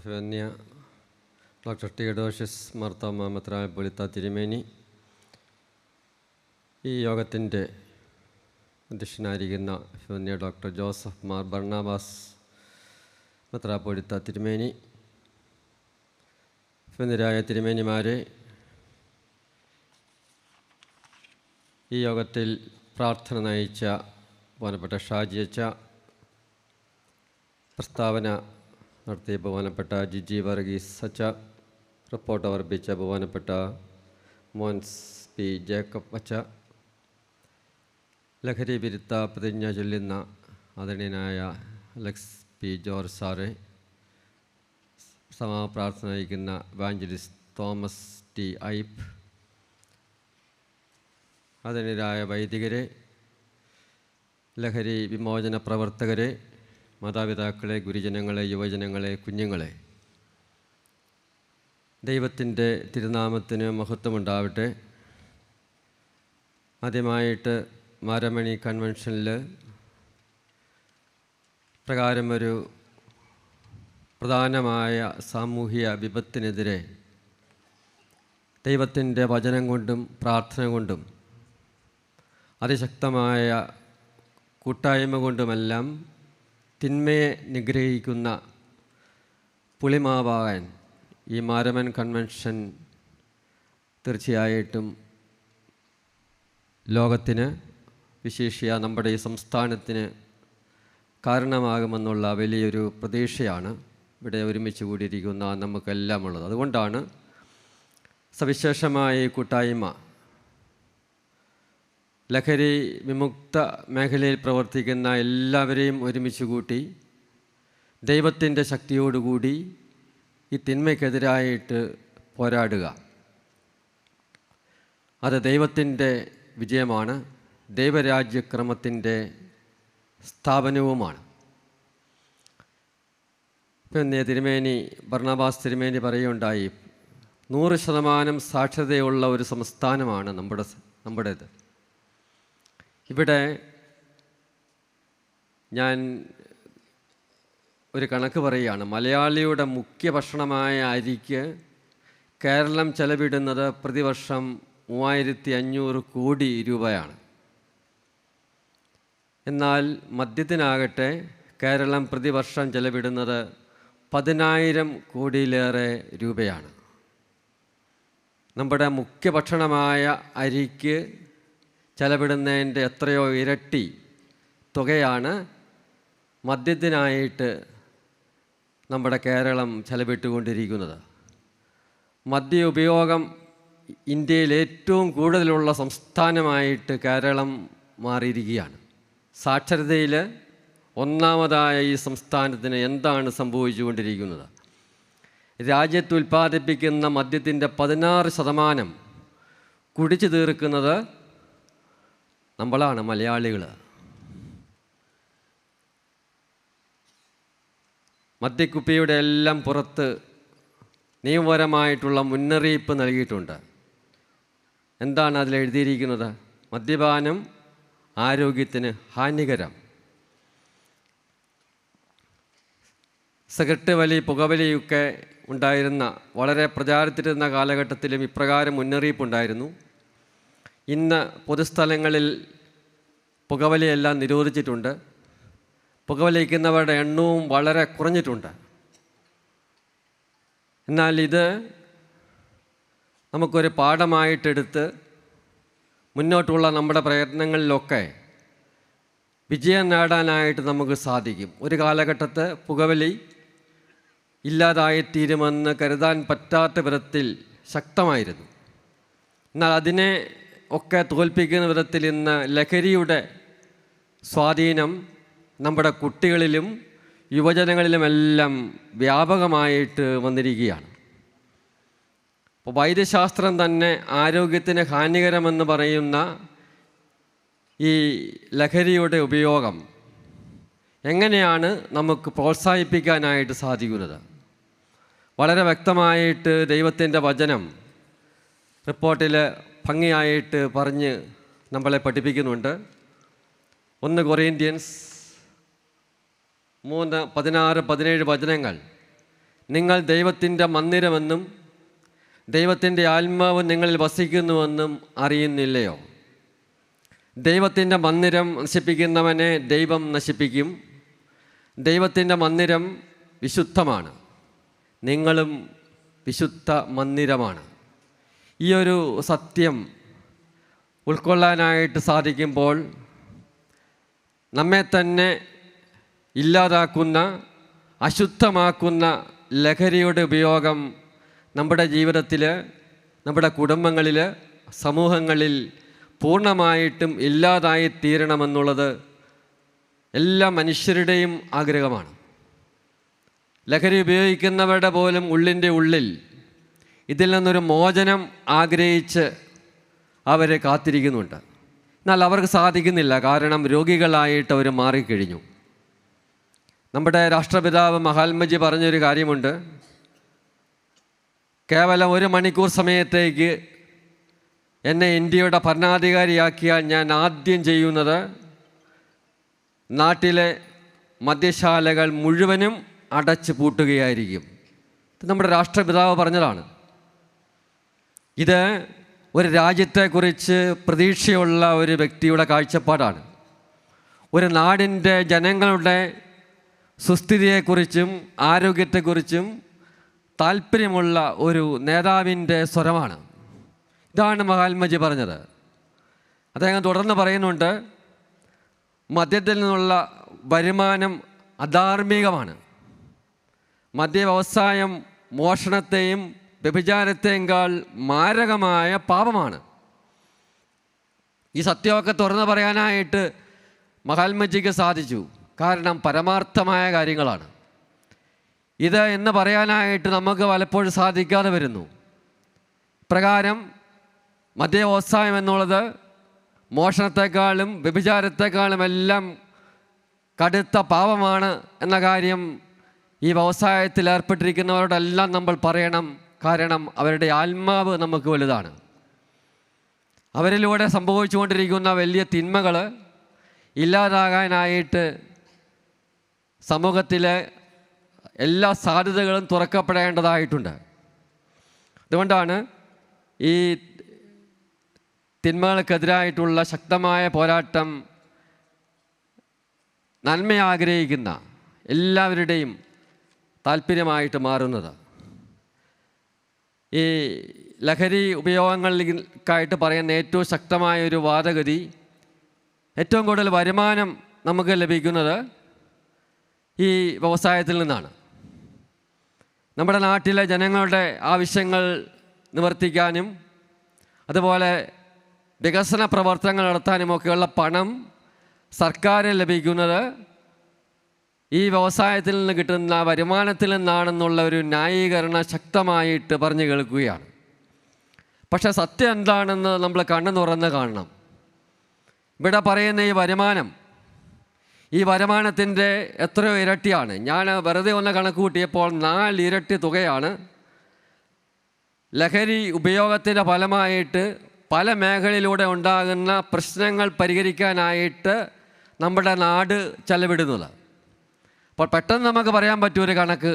അഭിമന്യ doctor Theodosius Marthoma മെത്രാപ്പോലീത്ത തിരുമേനി, ഈ യോഗത്തിൻ്റെ അധ്യക്ഷനായിരിക്കുന്ന അഭിമന്യ ഡോക്ടർ ജോസഫ് മാർ ബർണാബാസ് മെത്രാപ്പോലീത്ത തിരുമേനി, അഭിമന്യരായ തിരുമേനിമാരെ, ഈ യോഗത്തിൽ പ്രാർത്ഥന നയിച്ച ബഹുമാനപ്പെട്ട ഷാജി അച്ച, പ്രസ്താവന നടത്തിയ ബഹുമാനപ്പെട്ട ജിജി വർഗീസ് അച്ച, റിപ്പോർട്ട് അവതരിപ്പിച്ച ബഹുമാനപ്പെട്ട മോൻസ് പി ജേക്കബ് അച്ച, ലഹരി വിരുദ്ധ പ്രതിജ്ഞ ചൊല്ലുന്ന ആദരണീയനായ അലക്സ് പി ജോർജ് സാറെ, സമാപ്രാർത്ഥന നയിക്കുന്ന ഇവാഞ്ചലിസ്റ്റ് തോമസ് ടി ഐപ്പ്, ആദരണീയരായ വൈദികരെ, ലഹരി വിമോചന പ്രവർത്തകരെ, മാതാപിതാക്കളെ, ഗുരുജനങ്ങളെ, യുവജനങ്ങളെ, കുഞ്ഞുങ്ങളെ, ദൈവത്തിൻ്റെ തിരുനാമത്തിന് മഹത്വമുണ്ടാവട്ടെ. ആദ്യമായിട്ട് മാരമണി കൺവെൻഷനിൽ പ്രകാരം ഒരു പ്രധാനമായ സാമൂഹിക വിപത്തിനെതിരെ ദൈവത്തിൻ്റെ വചനം കൊണ്ടും പ്രാർത്ഥന കൊണ്ടും അതിശക്തമായ കൂട്ടായ്മ കൊണ്ടുമെല്ലാം തിന്മയെ നിഗ്രഹിക്കുന്ന പുളിമാവാകാൻ ഈ മാരമൻ കൺവെൻഷൻ തീർച്ചയായിട്ടും ലോകത്തിന്, വിശേഷിയ നമ്മുടെ ഈ സംസ്ഥാനത്തിന് കാരണമാകുമെന്നുള്ള വലിയൊരു പ്രതീക്ഷയാണ് ഇവിടെ ഒരുമിച്ച് കൂടിയിരിക്കുന്ന നമുക്കെല്ലാം ഉള്ളത്. അതുകൊണ്ടാണ് സവിശേഷമായ ഈ കൂട്ടായ്മ ലഹരി വിമുക്ത മേഖലയിൽ പ്രവർത്തിക്കുന്ന എല്ലാവരെയും ഒരുമിച്ച് കൂട്ടി ദൈവത്തിൻ്റെ ശക്തിയോടുകൂടി ഈ തിന്മയ്ക്കെതിരായിട്ട് പോരാടുക. അത് ദൈവത്തിൻ്റെ വിജയമാണ്, ദൈവരാജ്യക്രമത്തിൻ്റെ സ്ഥാപനവുമാണ്. പിന്നെ തിരുമേനി ബർണബാസ് തിരുമേനി പറയുകയുണ്ടായി, 100% സാക്ഷരതയുള്ള ഒരു സംസ്ഥാനമാണ് നമ്മുടേത്. ഇവിടെ ഞാൻ ഒരു കണക്ക് പറയുകയാണ്. മലയാളിയുടെ മുഖ്യ ഭക്ഷണമായ അരിക്ക് കേരളം ചെലവിടുന്നത് പ്രതിവർഷം 3500 കോടി രൂപയാണ്. എന്നാൽ മദ്യത്തിനാകട്ടെ കേരളം പ്രതിവർഷം ചെലവിടുന്നത് 10,000 കോടിയിലേറെ രൂപയാണ്. നമ്മുടെ മുഖ്യ ഭക്ഷണമായ അരിക്ക് ചെലവിടുന്നതിൻ്റെ എത്രയോ ഇരട്ടി തുകയാണ് മദ്യത്തിനായിട്ട് നമ്മുടെ കേരളം ചെലവിട്ടുകൊണ്ടിരിക്കുന്നത്. മദ്യ ഉപയോഗം ഇന്ത്യയിൽ ഏറ്റവും കൂടുതലുള്ള സംസ്ഥാനമായിട്ട് കേരളം മാറിയിരിക്കുകയാണ്. സാക്ഷരതയിൽ ഒന്നാമതായ ഈ സംസ്ഥാനത്തിന് എന്താണ് സംഭവിച്ചുകൊണ്ടിരിക്കുന്നത്? രാജ്യത്ത് ഉൽപ്പാദിപ്പിക്കുന്ന മദ്യത്തിൻ്റെ 16% കുടിച്ചു തീർക്കുന്നത് നമ്മളാണ്, മലയാളികൾ. മദ്യക്കുപ്പിയുടെ എല്ലാം പുറത്ത് നിയമപരമായിട്ടുള്ള മുന്നറിയിപ്പ് നൽകിയിട്ടുണ്ട്. എന്താണ് അതിലെഴുതിയിരിക്കുന്നത്? മദ്യപാനം ആരോഗ്യത്തിന് ഹാനികരം. സിഗരറ്റ് വലി, പുകവലിയൊക്കെ ഉണ്ടായിരുന്ന, വളരെ പ്രചാരത്തിലിരുന്ന കാലഘട്ടത്തിലും ഇപ്രകാരം മുന്നറിയിപ്പുണ്ടായിരുന്നു. ഇന്ന് പൊതുസ്ഥലങ്ങളിൽ പുകവലിയെല്ലാം നിരോധിച്ചിട്ടുണ്ട്. പുകവലിക്കുന്നവരുടെ എണ്ണവും വളരെ കുറഞ്ഞിട്ടുണ്ട്. എന്നാൽ ഇത് നമുക്കൊരു പാഠമായിട്ടെടുത്ത് മുന്നോട്ടുള്ള നമ്മുടെ പ്രയത്നങ്ങളിലൊക്കെ വിജയം നേടാനായിട്ട് നമുക്ക് സാധിക്കും. ഒരു കാലഘട്ടത്ത് പുകവലി ഇല്ലാതായിത്തീരുമെന്ന് കരുതാൻ പറ്റാത്ത വിധത്തിൽ ശക്തമായിരുന്നു. എന്നാൽ അതിനെ ഒക്കെ തോൽപ്പിക്കുന്ന വിധത്തിൽ ഇന്ന് ലഹരിയുടെ സ്വാധീനം നമ്മുടെ കുട്ടികളിലും യുവജനങ്ങളിലുമെല്ലാം വ്യാപകമായിട്ട് വന്നിരിക്കുകയാണ്. അപ്പോൾ വൈദ്യശാസ്ത്രം തന്നെ ആരോഗ്യത്തിന് ഹാനികരമെന്ന് പറയുന്ന ഈ ലഹരിയുടെ ഉപയോഗം എങ്ങനെയാണ് നമുക്ക് പ്രോത്സാഹിപ്പിക്കാനായിട്ട് സാധിക്കുന്നത്? വളരെ വ്യക്തമായിട്ട് ദൈവത്തിൻ്റെ വചനം റിപ്പോർട്ടിൽ ഭംഗിയായിട്ട് പറഞ്ഞ് നമ്മളെ പഠിപ്പിക്കുന്നുണ്ട്. 1 കൊറിന്ത്യൻസ് 3:16-17 വചനങ്ങൾ നിങ്ങൾ ദൈവത്തിൻ്റെ മന്ദിരമെന്നും ദൈവത്തിൻ്റെ ആത്മാവ് നിങ്ങളിൽ വസിക്കുന്നുവെന്നും അറിയുന്നില്ലയോ? ദൈവത്തിൻ്റെ മന്ദിരം നശിപ്പിക്കുന്നവനെ ദൈവം നശിപ്പിക്കും. ദൈവത്തിൻ്റെ മന്ദിരം വിശുദ്ധമാണ്, നിങ്ങളും വിശുദ്ധ മന്ദിരമാണ്. ഈ ഒരു സത്യം ഉൾക്കൊള്ളാനായിട്ട് സാധിക്കുമ്പോൾ നമ്മെ തന്നെ ഇല്ലാതാക്കുന്ന, അശുദ്ധമാക്കുന്ന ലഹരിയുടെ ഉപയോഗം നമ്മുടെ ജീവിതത്തിൽ, നമ്മുടെ കുടുംബങ്ങളിൽ, സമൂഹങ്ങളിൽ പൂർണ്ണമായിട്ടും ഇല്ലാതായി തീരണമെന്നുള്ളത് എല്ലാ മനുഷ്യരുടെയും ആഗ്രഹമാണ്. ലഹരി ഉപയോഗിക്കുന്നവരുടെ പോലും ഉള്ളിൻ്റെ ഉള്ളിൽ ഇതിൽ നിന്നൊരു മോചനം ആഗ്രഹിച്ച് അവർ കാത്തിരിക്കുന്നുണ്ട്. എന്നാൽ അവർക്ക് സാധിക്കുന്നില്ല, കാരണം രോഗികളായിട്ട് അവർ മാറിക്കഴിഞ്ഞു. നമ്മുടെ രാഷ്ട്രപിതാവ് മഹാത്മജി പറഞ്ഞൊരു കാര്യമുണ്ട്, കേവലം 1 മണിക്കൂർ സമയത്തേക്ക് എന്നെ ഇന്ത്യയുടെ ഭരണാധികാരിയാക്കിയാൽ ഞാൻ ആദ്യം ചെയ്യുന്നത് നാട്ടിലെ മദ്യശാലകൾ മുഴുവനും അടച്ചു പൂട്ടുകയായിരിക്കും. ഇത് നമ്മുടെ രാഷ്ട്രപിതാവ് പറഞ്ഞതാണ്. ഇത് ഒരു രാജ്യത്തെക്കുറിച്ച് പ്രതീക്ഷയുള്ള ഒരു വ്യക്തിയുടെ കാഴ്ചപ്പാടാണ്. ഒരു നാടിൻ്റെ ജനങ്ങളുടെ സുസ്ഥിതിയെക്കുറിച്ചും ആരോഗ്യത്തെക്കുറിച്ചും താല്പര്യമുള്ള ഒരു നേതാവിൻ്റെ സ്വരമാണ്. ഇതാണ് മഹാത്മജി പറഞ്ഞത്. അദ്ദേഹം തുടർന്ന് പറയുന്നുണ്ട്, മദ്യത്തിൽ നിന്നുള്ള വരുമാനം അധാർമികമാണ്. മദ്യ വ്യവസായം മോഷണത്തെയും വ്യഭിചാരത്തെക്കാൾ മാരകമായ പാപമാണ്. ഈ സത്യമൊക്കെ തുറന്നു പറയാനായിട്ട് മഹാത്മജിക്ക് സാധിച്ചു, കാരണം പരമാർത്ഥമായ കാര്യങ്ങളാണ് ഇത് എന്ന് പറയാനായിട്ട് നമുക്ക് പലപ്പോഴും സാധിക്കാതെ വരുന്നു. പ്രകാരം മദ്യ വ്യവസായം എന്നുള്ളത് മോഷണത്തെക്കാളും വ്യഭിചാരത്തെക്കാളും എല്ലാം കടുത്ത പാപമാണ് എന്ന കാര്യം ഈ വ്യവസായത്തിൽ ഏർപ്പെട്ടിരിക്കുന്നവരോടെല്ലാം നമ്മൾ പറയണം. കാരണം അവരുടെ ആത്മാവ് നമുക്ക് വലുതാണ്. അവരിലൂടെ സംഭവിച്ചുകൊണ്ടിരിക്കുന്ന വലിയ തിന്മകൾ ഇല്ലാതാകാനായിട്ട് സമൂഹത്തിലെ എല്ലാ സാധ്യതകളും തുറക്കപ്പെടേണ്ടതായിട്ടുണ്ട്. അതുകൊണ്ടാണ് ഈ തിന്മകൾക്കെതിരായിട്ടുള്ള ശക്തമായ പോരാട്ടം നന്മ ആഗ്രഹിക്കുന്ന എല്ലാവരുടെയും താല്പര്യമായിട്ട് മാറുന്നത്. ഈ ലഹരി ഉപയോഗങ്ങളിലേക്കായിട്ട് പറയുന്ന ഏറ്റവും ശക്തമായ ഒരു വാദഗതി, ഏറ്റവും കൂടുതൽ വരുമാനം നമുക്ക് ലഭിക്കുന്നത് ഈ വ്യവസായത്തിൽ നിന്നാണ്. നമ്മുടെ നാട്ടിലെ ജനങ്ങളുടെ ആവശ്യങ്ങൾ നിവർത്തിക്കാനും അതുപോലെ വികസന പ്രവർത്തനങ്ങൾ നടത്താനുമൊക്കെയുള്ള പണം സർക്കാരിന് ലഭിക്കുന്നത് ഈ വ്യവസായത്തിൽ നിന്ന് കിട്ടുന്ന വരുമാനത്തിൽ നിന്നാണെന്നുള്ള ഒരു ന്യായീകരണം ശക്തമായിട്ട് പറഞ്ഞു കേൾക്കുകയാണ്. പക്ഷേ സത്യം എന്താണെന്ന് നമ്മൾ കണ്ണു തുറന്ന് കാണണം. ഇവിടെ പറയുന്ന ഈ വരുമാനത്തിൻ്റെ എത്രയോ ഇരട്ടിയാണ്. ഞാൻ വെറുതെ ഒന്ന് കണക്ക് കൂട്ടിയപ്പോൾ 4 ഇരട്ടി തുകയാണ് ലഹരി ഉപയോഗത്തിൻ്റെ ഫലമായിട്ട് പല മേഖലയിലൂടെ ഉണ്ടാകുന്ന പ്രശ്നങ്ങൾ പരിഹരിക്കാനായിട്ട് നമ്മുടെ നാട് ചെലവിടുന്നത്. അപ്പോൾ പെട്ടെന്ന് നമുക്ക് പറയാൻ പറ്റുമൊരു കണക്ക്,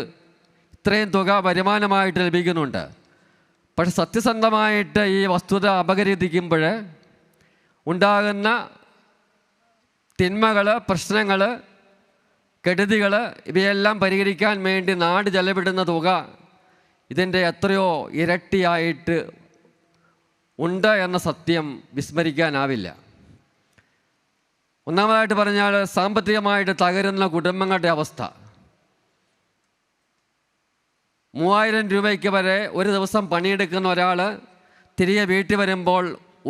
ഇത്രയും തുക വരുമാനമായിട്ട് ലഭിക്കുന്നുണ്ട്. പക്ഷെ സത്യസന്ധമായിട്ട് ഈ വസ്തുത അപഗ്രഥിക്കുമ്പോൾ ഉണ്ടാകുന്ന തിന്മകൾ, പ്രശ്നങ്ങൾ, കെടുതികൾ ഇവയെല്ലാം പരിഹരിക്കാൻ വേണ്ടി നാട് ചെലവിടുന്ന തുക ഇതിൻ്റെ എത്രയോ ഇരട്ടിയായിട്ട് ഉണ്ട് എന്ന സത്യം വിസ്മരിക്കാനാവില്ല. ഒന്നാമതായിട്ട് പറഞ്ഞാൽ സാമ്പത്തികമായിട്ട് തകരുന്ന കുടുംബങ്ങളുടെ അവസ്ഥ. 3000 രൂപയ്ക്ക് വരെ ഒരു ദിവസം പണിയെടുക്കുന്ന ഒരാൾ തിരികെ വീട്ടിൽ വരുമ്പോൾ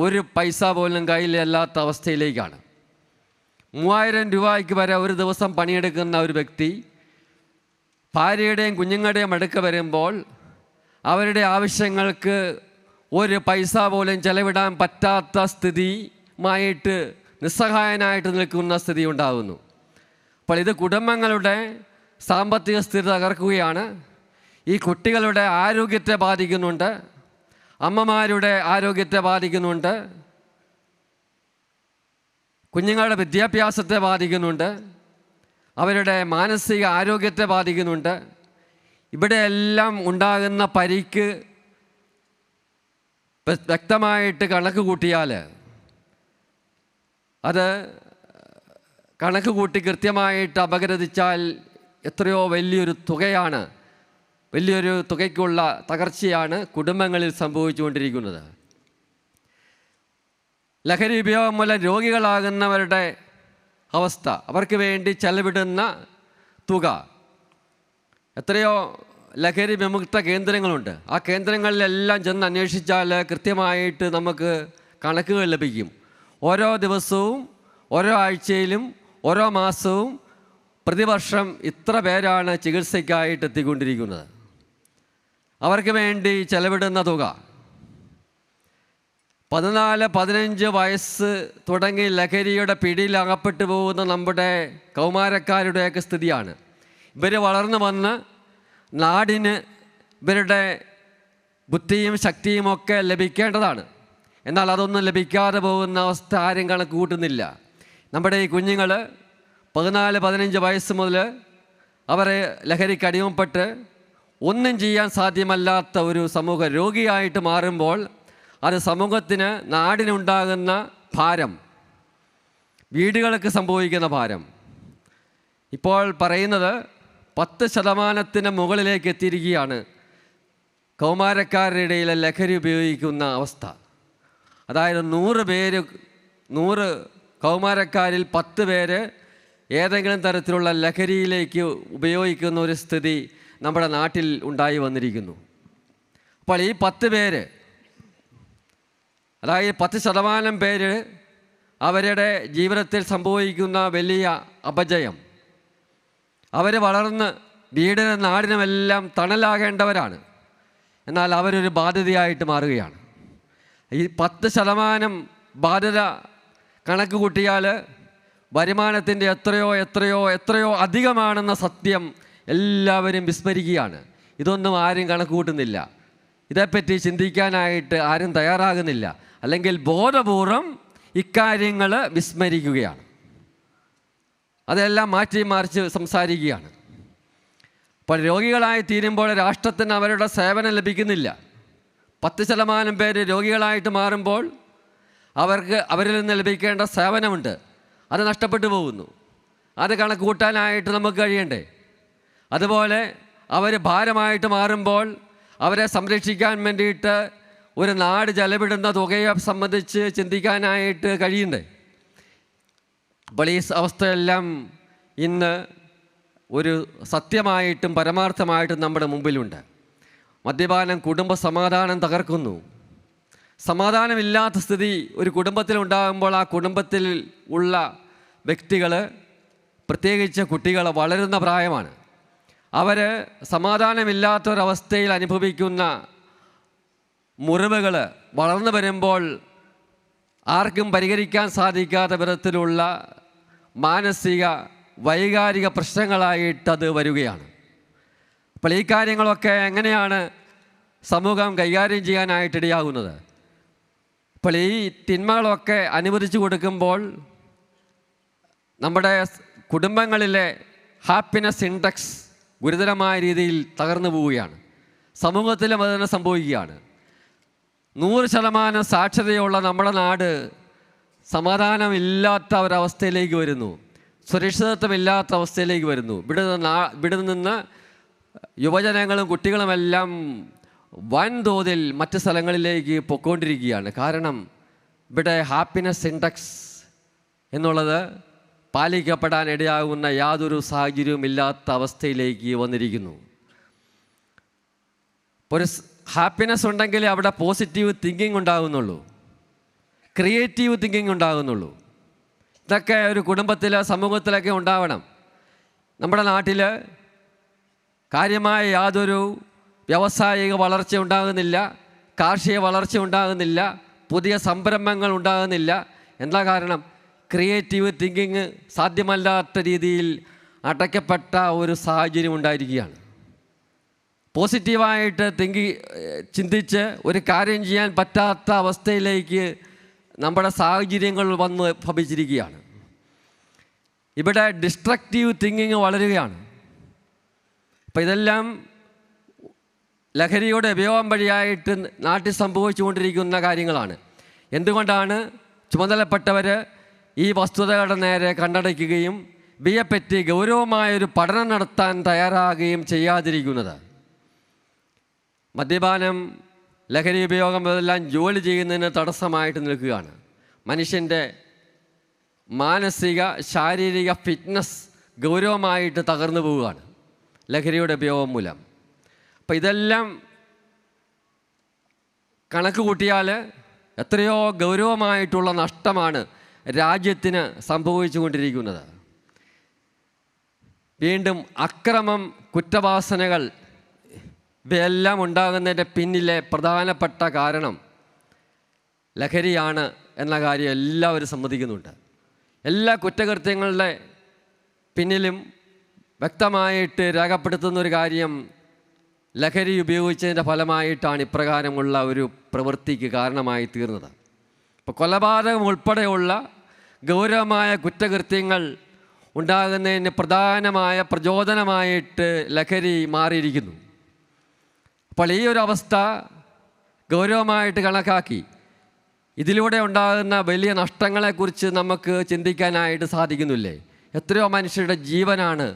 1 പൈസ പോലും കയ്യിലല്ലാത്ത അവസ്ഥയിലേക്കാണ്. 3000 രൂപയ്ക്ക് വരെ ഒരു ദിവസം പണിയെടുക്കുന്ന ഒരു വ്യക്തി ഭാര്യയുടെയും കുഞ്ഞുങ്ങളുടെയും അടുക്ക വരുമ്പോൾ അവരുടെ ആവശ്യങ്ങൾക്ക് 1 പൈസ പോലും ചെലവിടാൻ പറ്റാത്ത സ്ഥിതിയുമായിട്ട് നിസ്സഹായനായിട്ട് നിൽക്കുന്ന സ്ഥിതി ഉണ്ടാകുന്നു. അപ്പോൾ ഇത് കുടുംബങ്ങളുടെ സാമ്പത്തിക സ്ഥിതി തകർക്കുകയാണ്. ഈ കുട്ടികളുടെ ആരോഗ്യത്തെ ബാധിക്കുന്നുണ്ട്, അമ്മമാരുടെ ആരോഗ്യത്തെ ബാധിക്കുന്നുണ്ട്, കുഞ്ഞുങ്ങളുടെ വിദ്യാഭ്യാസത്തെ ബാധിക്കുന്നുണ്ട്, അവരുടെ മാനസിക ആരോഗ്യത്തെ ബാധിക്കുന്നുണ്ട്. ഇവിടെയെല്ലാം ഉണ്ടാകുന്ന പരിക്ക് വ്യക്തമായിട്ട് കണക്ക് കൂട്ടിയാൽ അത് കണക്ക് കൂട്ടി കൃത്യമായിട്ട് അപഗ്രഥിച്ചാൽ എത്രയോ വലിയൊരു തുകയ്ക്കുള്ള തകർച്ചയാണ് കുടുംബങ്ങളിൽ സംഭവിച്ചുകൊണ്ടിരിക്കുന്നത്. ലഹരി ഉപയോഗം മൂലം രോഗികളാകുന്നവരുടെ അവസ്ഥ, അവർക്ക് വേണ്ടി ചെലവിടുന്ന തുക, എത്രയോ ലഹരി വിമുക്ത കേന്ദ്രങ്ങളുണ്ട്. ആ കേന്ദ്രങ്ങളിലെല്ലാം ചെന്ന് അന്വേഷിച്ചാൽ കൃത്യമായിട്ട് നമുക്ക് കണക്കുകൾ ലഭിക്കും. ഓരോ ദിവസവും, ഓരോ ആഴ്ചയിലും, ഓരോ മാസവും പ്രതിവർഷം ഇത്ര പേരാണ് ചികിത്സയ്ക്കായിട്ട് എത്തിക്കൊണ്ടിരിക്കുന്നത്. അവർക്ക് വേണ്ടി ചെലവിടുന്ന തുക 14-15 വയസ്സ് തുടങ്ങി ലഹരിയുടെ പിടിയിൽ അകപ്പെട്ടു പോകുന്ന നമ്മുടെ കൗമാരക്കാരുടെയൊക്കെ സ്ഥിതിയാണ്. ഇവർ വളർന്നു വന്ന് നാടിന് ഇവരുടെ ബുദ്ധിയും ശക്തിയും ഒക്കെ ലഭിക്കേണ്ടതാണ്. എന്നാൽ അതൊന്നും ലഭിക്കാതെ പോകുന്ന അവസ്ഥ ആരും കണക്ക് കൂട്ടുന്നില്ല. നമ്മുടെ ഈ കുഞ്ഞുങ്ങൾ 14-15 വയസ്സ് മുതൽ അവരെ ലഹരിക്ക് അടിമപ്പെട്ട് ഒന്നും ചെയ്യാൻ സാധ്യമല്ലാത്ത ഒരു സമൂഹ രോഗിയായിട്ട് മാറുമ്പോൾ അത് സമൂഹത്തിന്, നാടിനുണ്ടാകുന്ന ഭാരം, വീടുകൾക്ക് സംഭവിക്കുന്ന ഭാരം, ഇപ്പോൾ പറയുന്നത് 10% മുകളിലേക്ക് എത്തിയിരിക്കുകയാണ് കൗമാരക്കാരുടെ ഇടയിൽ ലഹരി ഉപയോഗിക്കുന്ന അവസ്ഥ. അതായത് 100 കൗമാരക്കാരിൽ 10 പേര് ഏതെങ്കിലും തരത്തിലുള്ള ലഹരിയിലേക്ക് ഉപയോഗിക്കുന്ന ഒരു സ്ഥിതി നമ്മുടെ നാട്ടിൽ ഉണ്ടായി വന്നിരിക്കുന്നു. അപ്പോൾ ഈ 10 പേര്, അതായത് 10% പേര് അവരുടെ ജീവിതത്തിൽ സംഭവിക്കുന്ന വലിയ അപജയം, അവർ വളർന്ന് വീടിനും നാടിനുമെല്ലാം തണലാകേണ്ടവരാണ്. എന്നാൽ അവരൊരു ബാധ്യതയായിട്ട് മാറുകയാണ്. ഈ 10% ബാധ്യത കണക്ക് കൂട്ടിയാൽ വരുമാനത്തിൻ്റെ എത്രയോ അധികമാണെന്ന സത്യം എല്ലാവരും വിസ്മരിക്കുകയാണ്. ഇതൊന്നും ആരും കണക്ക് കൂട്ടുന്നില്ല. ഇതേപ്പറ്റി ചിന്തിക്കാനായിട്ട് ആരും തയ്യാറാകുന്നില്ല. അല്ലെങ്കിൽ ബോധപൂർവം ഇക്കാര്യങ്ങൾ വിസ്മരിക്കുകയാണ്. അതെല്ലാം മാറ്റി സംസാരിക്കുകയാണ്. അപ്പോൾ രോഗികളായി തീരുമ്പോൾ രാഷ്ട്രത്തിന് അവരുടെ സേവനം ലഭിക്കുന്നില്ല. 10% പേര് രോഗികളായിട്ട് മാറുമ്പോൾ അവരിൽ നിന്ന് ലഭിക്കേണ്ട സേവനമുണ്ട്, അത് നഷ്ടപ്പെട്ടു പോകുന്നു. അത് കണക്ക് കൂട്ടാനായിട്ട് നമുക്ക് കഴിയണ്ടേ? അതുപോലെ അവർ ഭാരമായിട്ട് മാറുമ്പോൾ അവരെ സംരക്ഷിക്കാൻ വേണ്ടിയിട്ട് ഒരു നാട് ചെലവിടുന്ന തുകയെ സംബന്ധിച്ച് ചിന്തിക്കാനായിട്ട് കഴിയണ്ടേ? അപ്പോൾ ഈ അവസ്ഥയെല്ലാം ഇന്ന് ഒരു സത്യമായിട്ടും പരമാർത്ഥമായിട്ടും നമ്മുടെ മുമ്പിലുണ്ട്. മദ്യപാനം കുടുംബ സമാധാനം തകർക്കുന്നു. സമാധാനമില്ലാത്ത സ്ഥിതി ഒരു കുടുംബത്തിലുണ്ടാകുമ്പോൾ ആ കുടുംബത്തിൽ ഉള്ള വ്യക്തികൾ, പ്രത്യേകിച്ച് കുട്ടികൾ, വളരുന്ന പ്രായമാണ്. അവർ സമാധാനമില്ലാത്തൊരവസ്ഥയിൽ അനുഭവിക്കുന്ന മുറിവുകൾ വളർന്നു വരുമ്പോൾ ആർക്കും പരിഹരിക്കാൻ സാധിക്കാത്ത വിധത്തിലുള്ള മാനസിക വൈകാരിക പ്രശ്നങ്ങളായിട്ടത് വരികയാണ്. അപ്പോൾ ഈ കാര്യങ്ങളൊക്കെ എങ്ങനെയാണ് സമൂഹം കൈകാര്യം ചെയ്യാനായിട്ടിടയാകുന്നത്? അപ്പോൾ ഈ തിന്മകളൊക്കെ അനുവദിച്ചു കൊടുക്കുമ്പോൾ നമ്മുടെ കുടുംബങ്ങളിലെ ഹാപ്പിനെസ് ഇൻഡെക്സ് ഗുരുതരമായ രീതിയിൽ തകർന്നു പോവുകയാണ്. സമൂഹത്തിലും അത് തന്നെ സംഭവിക്കുകയാണ്. 100% സാക്ഷരതയുള്ള നമ്മുടെ നാട് സമാധാനമില്ലാത്ത ഒരവസ്ഥയിലേക്ക് വരുന്നു, സുരക്ഷിതത്വമില്ലാത്ത അവസ്ഥയിലേക്ക് വരുന്നു. ഇവിടെ നിന്ന് യുവജനങ്ങളും കുട്ടികളുമെല്ലാം വൻതോതിൽ മറ്റ് സ്ഥലങ്ങളിലേക്ക് പൊയ്ക്കൊണ്ടിരിക്കുകയാണ്. കാരണം ഇവിടെ ഹാപ്പിനെസ് ഇൻഡെക്സ് എന്നുള്ളത് പാലിക്കപ്പെടാൻ ഇടയാകുന്ന യാതൊരു സാഹചര്യവും ഇല്ലാത്ത അവസ്ഥയിലേക്ക് വന്നിരിക്കുന്നു. ഒരു ഹാപ്പിനെസ് ഉണ്ടെങ്കിൽ അവിടെ പോസിറ്റീവ് തിങ്കിങ് ഉണ്ടാകുന്നുള്ളൂ, ക്രിയേറ്റീവ് തിങ്കിങ് ഉണ്ടാകുന്നുള്ളൂ. ഇതൊക്കെ ഒരു കുടുംബത്തിൽ, സമൂഹത്തിലൊക്കെ ഉണ്ടാവണം. നമ്മുടെ നാട്ടിൽ കാര്യമായ യാതൊരു വ്യാവസായിക വളർച്ച ഉണ്ടാകുന്നില്ല, കാർഷിക വളർച്ച ഉണ്ടാകുന്നില്ല, പുതിയ സംരംഭങ്ങൾ ഉണ്ടാകുന്നില്ല. എന്താ കാരണം? ക്രിയേറ്റീവ് തിങ്കിങ് സാധ്യമല്ലാത്ത രീതിയിൽ അടയ്ക്കപ്പെട്ട ഒരു സാഹചര്യം ഉണ്ടായിരിക്കുകയാണ്. പോസിറ്റീവായിട്ട് ചിന്തിച്ച് ഒരു കാര്യം ചെയ്യാൻ പറ്റാത്ത അവസ്ഥയിലേക്ക് നമ്മുടെ സാഹചര്യങ്ങൾ വന്ന് ഭവിച്ചിരിക്കുകയാണ്. ഇവിടെ ഡിസ്ട്രക്റ്റീവ് തിങ്കിങ് വളരുകയാണ്. അപ്പോൾ ഇതെല്ലാം ലഹരിയുടെ ഉപയോഗം വഴിയായിട്ട് നാട്ടിൽ സംഭവിച്ചുകൊണ്ടിരിക്കുന്ന കാര്യങ്ങളാണ്. എന്തുകൊണ്ടാണ് ചുമതലപ്പെട്ടവർ ഈ വസ്തുതകളുടെ നേരെ കണ്ണടയ്ക്കുകയും ഇവയെപ്പറ്റി ഗൗരവമായൊരു പഠനം നടത്താൻ തയ്യാറാകുകയും ചെയ്യാതിരിക്കുന്നത്? മദ്യപാനം, ലഹരി ഉപയോഗം ഇതെല്ലാം ജോലി ചെയ്യുന്നതിന് തടസ്സമായിട്ട് നിൽക്കുകയാണ്. മനുഷ്യൻ്റെ മാനസിക ശാരീരിക ഫിറ്റ്നസ് ഗൗരവമായിട്ട് തകർന്നു പോവുകയാണ് ലഹരിയുടെ ഉപയോഗം മൂലം. അപ്പം ഇതെല്ലാം കണക്ക് കൂട്ടിയാൽ എത്രയോ ഗൗരവമായിട്ടുള്ള നഷ്ടമാണ് രാജ്യത്തിന് സംഭവിച്ചു കൊണ്ടിരിക്കുന്നത്. വീണ്ടും അക്രമം, കുറ്റവാസനകൾ ഇവയെല്ലാം ഉണ്ടാകുന്നതിൻ്റെ പിന്നിലെ പ്രധാനപ്പെട്ട കാരണം ലഹരിയാണ് എന്ന കാര്യം എല്ലാവരും സമ്മതിക്കുന്നുണ്ട്. എല്ലാ കുറ്റകൃത്യങ്ങളുടെ പിന്നിലും വ്യക്തമായിട്ട് രേഖപ്പെടുത്തുന്ന ഒരു കാര്യം ലഹരി ഉപയോഗിച്ചതിൻ്റെ ഫലമായിട്ടാണ് ഇപ്രകാരമുള്ള ഒരു പ്രവൃത്തിക്ക് കാരണമായി തീർന്നത്. ഇപ്പോൾ കൊലപാതകം ഉൾപ്പെടെയുള്ള ഗൗരവമായ കുറ്റകൃത്യങ്ങൾ ഉണ്ടാകുന്നതിന് പ്രധാനമായ പ്രചോദനമായിട്ട് ലഹരി മാറിയിരിക്കുന്നു. അപ്പോൾ ഈ ഒരു അവസ്ഥ ഗൗരവമായിട്ട് കണക്കാക്കി ഇതിലൂടെ ഉണ്ടാകുന്ന വലിയ നഷ്ടങ്ങളെക്കുറിച്ച് നമുക്ക് ചിന്തിക്കാനായിട്ട് സാധിക്കുന്നില്ലേ? എത്രയോ മനുഷ്യരുടെ ജീവനാണ്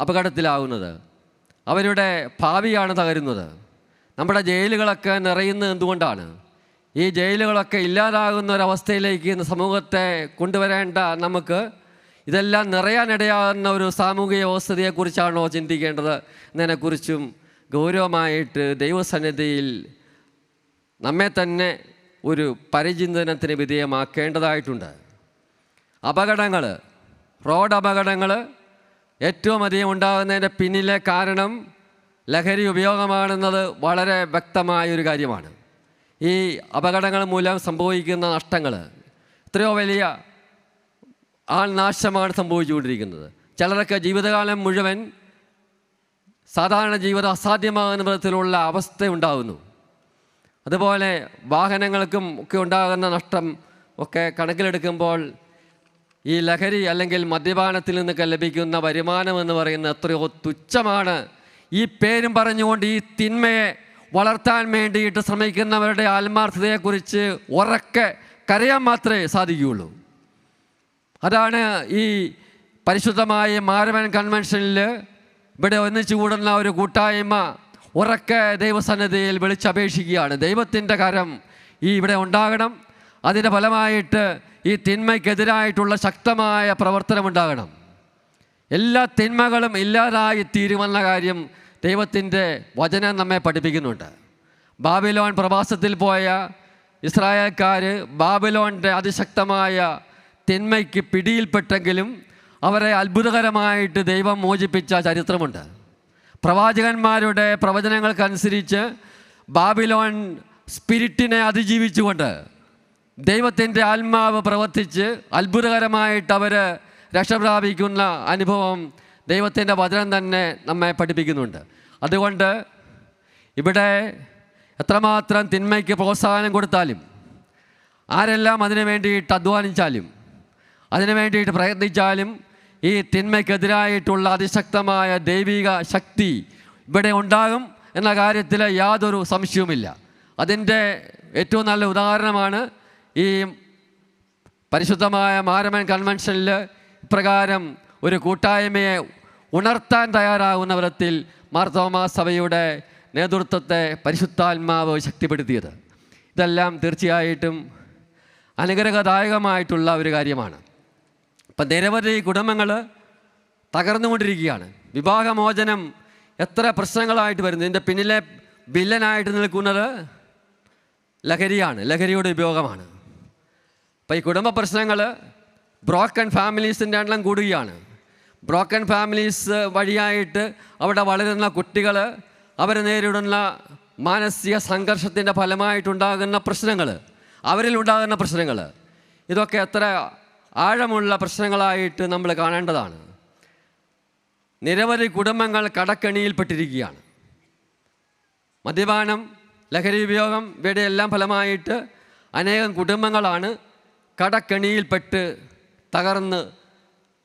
അപകടത്തിലാവുന്നത്, അവരുടെ ഭാവിയാണ് തകരുന്നത്. നമ്മുടെ ജയിലുകളൊക്കെ നിറയുന്നത് എന്തുകൊണ്ടാണ്? ഈ ജയിലുകളൊക്കെ ഇല്ലാതാകുന്ന ഒരവസ്ഥയിലേക്ക് സമൂഹത്തെ കൊണ്ടുവരേണ്ട നമുക്ക് ഇതെല്ലാം നിറയാനിടയാകുന്ന ഒരു സാമൂഹിക വ്യവസ്ഥതയെക്കുറിച്ചാണോ ചിന്തിക്കേണ്ടത് എന്നതിനെക്കുറിച്ചും ഗൗരവമായിട്ട് ദൈവസന്നിധിയിൽ നമ്മെ തന്നെ ഒരു പരിചിന്തനത്തിന് വിധേയമാക്കേണ്ടതായിട്ടുണ്ട്. അപകടങ്ങൾ, റോഡ് അപകടങ്ങൾ ഏറ്റവും അധികം ഉണ്ടാകുന്നതിൻ്റെ പിന്നിലെ കാരണം ലഹരി ഉപയോഗമാണെന്നത് വളരെ വ്യക്തമായൊരു കാര്യമാണ്. ഈ അപകടങ്ങൾ മൂലം സംഭവിക്കുന്ന നഷ്ടങ്ങൾ എത്രയോ വലിയ ആൾനാശമാണ് സംഭവിച്ചുകൊണ്ടിരിക്കുന്നത്. ചിലരൊക്കെ ജീവിതകാലം മുഴുവൻ സാധാരണ ജീവിതം അസാധ്യമാകുന്ന വിധത്തിലുള്ള അവസ്ഥ ഉണ്ടാകുന്നു. അതുപോലെ വാഹനങ്ങൾക്കും ഒക്കെ ഉണ്ടാകുന്ന നഷ്ടം ഒക്കെ കണക്കിലെടുക്കുമ്പോൾ ഈ ലഹരി അല്ലെങ്കിൽ മദ്യപാനത്തിൽ നിന്നൊക്കെ ലഭിക്കുന്ന വരുമാനം എന്ന് പറയുന്നത് എത്രയോ തുച്ഛമാണ്. ഈ പേരും പറഞ്ഞുകൊണ്ട് ഈ തിന്മയെ വളർത്താൻ വേണ്ടിയിട്ട് ശ്രമിക്കുന്നവരുടെ ആത്മാർത്ഥതയെക്കുറിച്ച് ഉറക്കെ കരയാൻ മാത്രമേ സാധിക്കുകയുള്ളൂ. അതാണ് ഈ പരിശുദ്ധമായ മാരമൻ കൺവെൻഷനിൽ ഇവിടെ ഒന്നിച്ചു കൂടുന്ന ഒരു കൂട്ടായ്മ ഉറക്കെ ദൈവസന്നിധിയിൽ വിളിച്ചപേക്ഷിക്കുകയാണ്. ദൈവത്തിൻ്റെ കരം ഇവിടെ ഉണ്ടാകണം. അതിൻ്റെ ഫലമായിട്ട് ഈ തിന്മയ്ക്കെതിരായിട്ടുള്ള ശക്തമായ പ്രവർത്തനമുണ്ടാകണം. എല്ലാ തിന്മകളും ഇല്ലാതായി തീരുമെന്ന കാര്യം ദൈവത്തിൻ്റെ വചനം നമ്മെ പഠിപ്പിക്കുന്നുണ്ട്. ബാബിലോൺ പ്രവാസത്തിൽ പോയ ഇസ്രായേൽക്കാർ ബാബിലോണിൻ്റെ അതിശക്തമായ തിന്മയ്ക്ക് പിടിയിൽപ്പെട്ടെങ്കിലും അവരെ അത്ഭുതകരമായിട്ട് ദൈവം മോചിപ്പിച്ച ചരിത്രമുണ്ട്. പ്രവാചകന്മാരുടെ പ്രവചനങ്ങൾക്കനുസരിച്ച് ബാബിലോൺ സ്പിരിറ്റിനെ അതിജീവിച്ചുകൊണ്ട് ദൈവത്തിൻ്റെ ആത്മാവ് പ്രവർത്തിച്ച് അത്ഭുതകരമായിട്ട് അവർ രക്ഷപ്രാപിക്കുന്ന അനുഭവം ദൈവത്തിൻ്റെ വചനം തന്നെ നമ്മെ പഠിപ്പിക്കുന്നുണ്ട്. അതുകൊണ്ട് ഇവിടെ എത്രമാത്രം തിന്മയ്ക്ക് പ്രോത്സാഹനം കൊടുത്താലും, ആരെല്ലാം അതിനു വേണ്ടിയിട്ട് അധ്വാനിച്ചാലും, അതിനു വേണ്ടിയിട്ട് പ്രയത്നിച്ചാലും ഈ തിന്മയ്ക്കെതിരായിട്ടുള്ള അതിശക്തമായ ദൈവിക ശക്തി ഇവിടെ ഉണ്ടാകും എന്ന കാര്യത്തിൽ യാതൊരു സംശയവുമില്ല. അതിൻ്റെ ഏറ്റവും നല്ല ഉദാഹരണമാണ് ഈ പരിശുദ്ധമായ മാരമൻ കൺവെൻഷനിൽ ഇപ്രകാരം ഒരു കൂട്ടായ്മയെ ഉണർത്താൻ തയ്യാറാകുന്ന വിധത്തിൽ മാർത്തോമാ സഭയുടെ നേതൃത്വത്തെ പരിശുദ്ധാത്മാവ് ശക്തിപ്പെടുത്തിയത്. ഇതെല്ലാം തീർച്ചയായിട്ടും അനുഗ്രഹദായകമായിട്ടുള്ള ഒരു കാര്യമാണ്. ഇപ്പം നിരവധി കുടുംബങ്ങൾ തകർന്നുകൊണ്ടിരിക്കുകയാണ്. വിവാഹമോചനം എത്ര പ്രശ്നങ്ങളായിട്ട് വരുന്നു. ഇതിൻ്റെ പിന്നിലെ വില്ലനായിട്ട് നിൽക്കുന്നത് ലഹരിയാണ്, ലഹരിയുടെ ഉപയോഗമാണ്. അപ്പം ഈ കുടുംബ പ്രശ്നങ്ങൾ, ബ്രോക്കൺ ഫാമിലീസിൻ്റെ എണ്ണം കൂടുകയാണ്. ബ്രോക്കൺ ഫാമിലീസ് വഴിയായിട്ട് അവിടെ വളരുന്ന കുട്ടികൾ അവർ നേരിടുന്ന മാനസിക സംഘർഷത്തിൻ്റെ ഫലമായിട്ടുണ്ടാകുന്ന പ്രശ്നങ്ങൾ, അവരിലുണ്ടാകുന്ന പ്രശ്നങ്ങൾ, ഇതൊക്കെ എത്ര ആഴമുള്ള പ്രശ്നങ്ങളായിട്ട് നമ്മൾ കാണേണ്ടതാണ്. നിരവധി കുടുംബങ്ങൾ കടക്കെണിയിൽപ്പെട്ടിരിക്കുകയാണ്. മദ്യപാനം, ലഹരി ഉപയോഗം ഇവയുടെ എല്ലാം ഫലമായിട്ട് അനേകം കുടുംബങ്ങളാണ് കടക്കെണിയിൽപ്പെട്ട് തകർന്ന്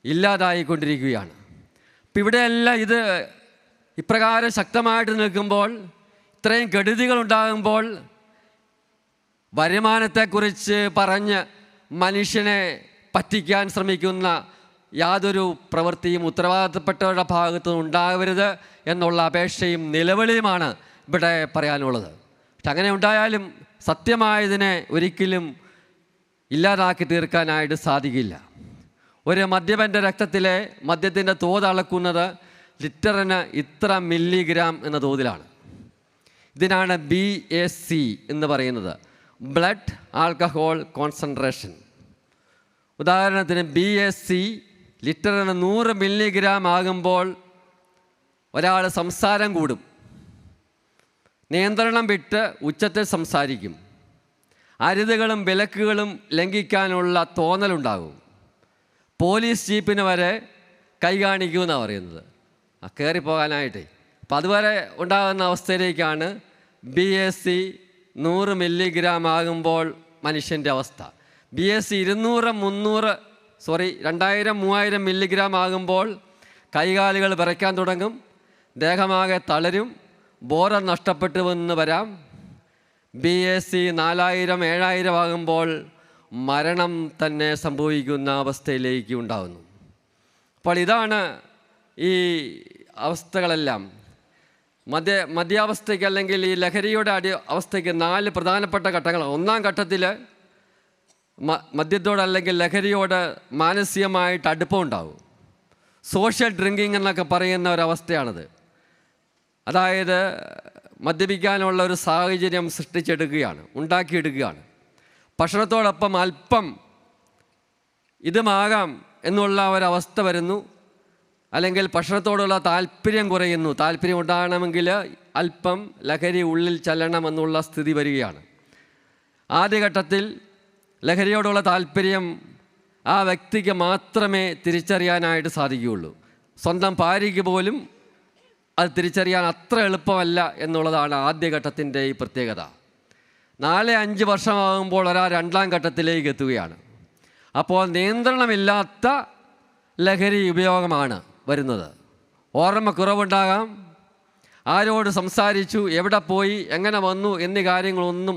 ഇല്ലാതായിക്കൊണ്ടിരിക്കുകയാണ്. ഇപ്പം ഇവിടെയെല്ലാം ഇത് ഇപ്രകാരം ശക്തമായിട്ട് നിൽക്കുമ്പോൾ ഇത്രയും കെടുതികളുണ്ടാകുമ്പോൾ വരുമാനത്തെക്കുറിച്ച് പറഞ്ഞ് മനുഷ്യനെ പറ്റിക്കാൻ ശ്രമിക്കുന്ന യാതൊരു പ്രവൃത്തിയും ഉത്തരവാദിത്തപ്പെട്ടവരുടെ ഭാഗത്തു ഉണ്ടാകരുത് എന്നുള്ള അപേക്ഷയും നിലവിളിയുമാണ് ഇവിടെ പറയാനുള്ളത്. പക്ഷെ അങ്ങനെ ഉണ്ടായാലും സത്യമായതിനെ ഒരിക്കലും ഇല്ലാതാക്കി തീർക്കാനായിട്ട് സാധിക്കില്ല. ഒരു മദ്യപൻ്റെ രക്തത്തിലെ മദ്യത്തിൻ്റെ തോത് അളക്കുന്നത് ലിറ്ററിന് ഇത്ര മില്ലിഗ്രാം എന്ന തോതിലാണ്. ഇതിനാണ് BAC എന്ന് പറയുന്നത്, ബ്ലഡ് ആൽക്കഹോൾ കോൺസെൻട്രേഷൻ. ഉദാഹരണത്തിന് BAC ലിറ്ററിന് 100 മില്ലിഗ്രാം ആകുമ്പോൾ ഒരാൾ സംസാരം കൂടും, നിയന്ത്രണം വിട്ട് ഉച്ചത്തിൽ സംസാരിക്കും, അരുതുകളും വിലക്കുകളും ലംഘിക്കാനുള്ള തോന്നലുണ്ടാകും, പോലീസ് ജീപ്പിന് വരെ കൈ കാണിക്കുമെന്നാണ് പറയുന്നത് കയറിപ്പോകാനായിട്ടേ. അപ്പം അതുവരെ ഉണ്ടാകുന്ന അവസ്ഥയിലേക്കാണ് BAC 100 മില്ലിഗ്രാം ആകുമ്പോൾ മനുഷ്യൻ്റെ അവസ്ഥ. BAC 200, 2000, 3000 മില്ലിഗ്രാം ആകുമ്പോൾ കൈകാലുകൾ വിറയ്ക്കാൻ തുടങ്ങും, ദേഹമാകെ തളരും, ബോധം നഷ്ടപ്പെട്ടു എന്ന് വരാം. BAC 4000, 7000 ആകുമ്പോൾ മരണം തന്നെ സംഭവിക്കുന്ന അവസ്ഥയിലേക്ക് ഉണ്ടാകുന്നു. അപ്പോൾ ഇതാണ് ഈ അവസ്ഥകളെല്ലാം. മദ്യാവസ്ഥയ്ക്ക് അല്ലെങ്കിൽ ഈ ലഹരിയുടെ അവസ്ഥയ്ക്ക് 4 പ്രധാനപ്പെട്ട ഘട്ടങ്ങളാണ്. ഒന്നാം ഘട്ടത്തിൽ മദ്യത്തോട് അല്ലെങ്കിൽ ലഹരിയോട് മാനസികമായിട്ട് അടുപ്പമുണ്ടാകും. സോഷ്യൽ ഡ്രിങ്കിങ് എന്നൊക്കെ പറയുന്ന ഒരവസ്ഥയാണത്. അതായത് മദ്യപിക്കാനുള്ള ഒരു സാഹചര്യം സൃഷ്ടിച്ചെടുക്കുകയാണ്, ഉണ്ടാക്കിയെടുക്കുകയാണ്. ഭക്ഷണത്തോടൊപ്പം അല്പം ഇതുമാകാം എന്നുള്ള ഒരവസ്ഥ വരുന്നു. അല്ലെങ്കിൽ ഭക്ഷണത്തോടുള്ള താല്പര്യം കുറയുന്നു. താല്പര്യം ഉണ്ടാകണമെങ്കിൽ അല്പം ലഹരി ഉള്ളിൽ ചെല്ലണമെന്നുള്ള സ്ഥിതി വരികയാണ്. ആദ്യഘട്ടത്തിൽ ലഹരിയോടുള്ള താല്പര്യം ആ വ്യക്തിക്ക് മാത്രമേ തിരിച്ചറിയാനായിട്ട് സാധിക്കുകയുള്ളൂ. സ്വന്തം ഭാര്യയ്ക്ക് പോലും അത് തിരിച്ചറിയാൻ അത്ര എളുപ്പമല്ല എന്നുള്ളതാണ് ആദ്യഘട്ടത്തിൻ്റെ ഈ പ്രത്യേകത. 4-5 വർഷമാകുമ്പോൾ ഒരാൾ രണ്ടാം ഘട്ടത്തിലേക്ക് എത്തുകയാണ്. അപ്പോൾ നിയന്ത്രണമില്ലാത്ത ലഹരി ഉപയോഗമാണ് വരുന്നത്. ഓർമ്മക്കുറവുണ്ടാകാം, ആരോട് സംസാരിച്ചു, എവിടെ പോയി, എങ്ങനെ വന്നു എന്നീ കാര്യങ്ങളൊന്നും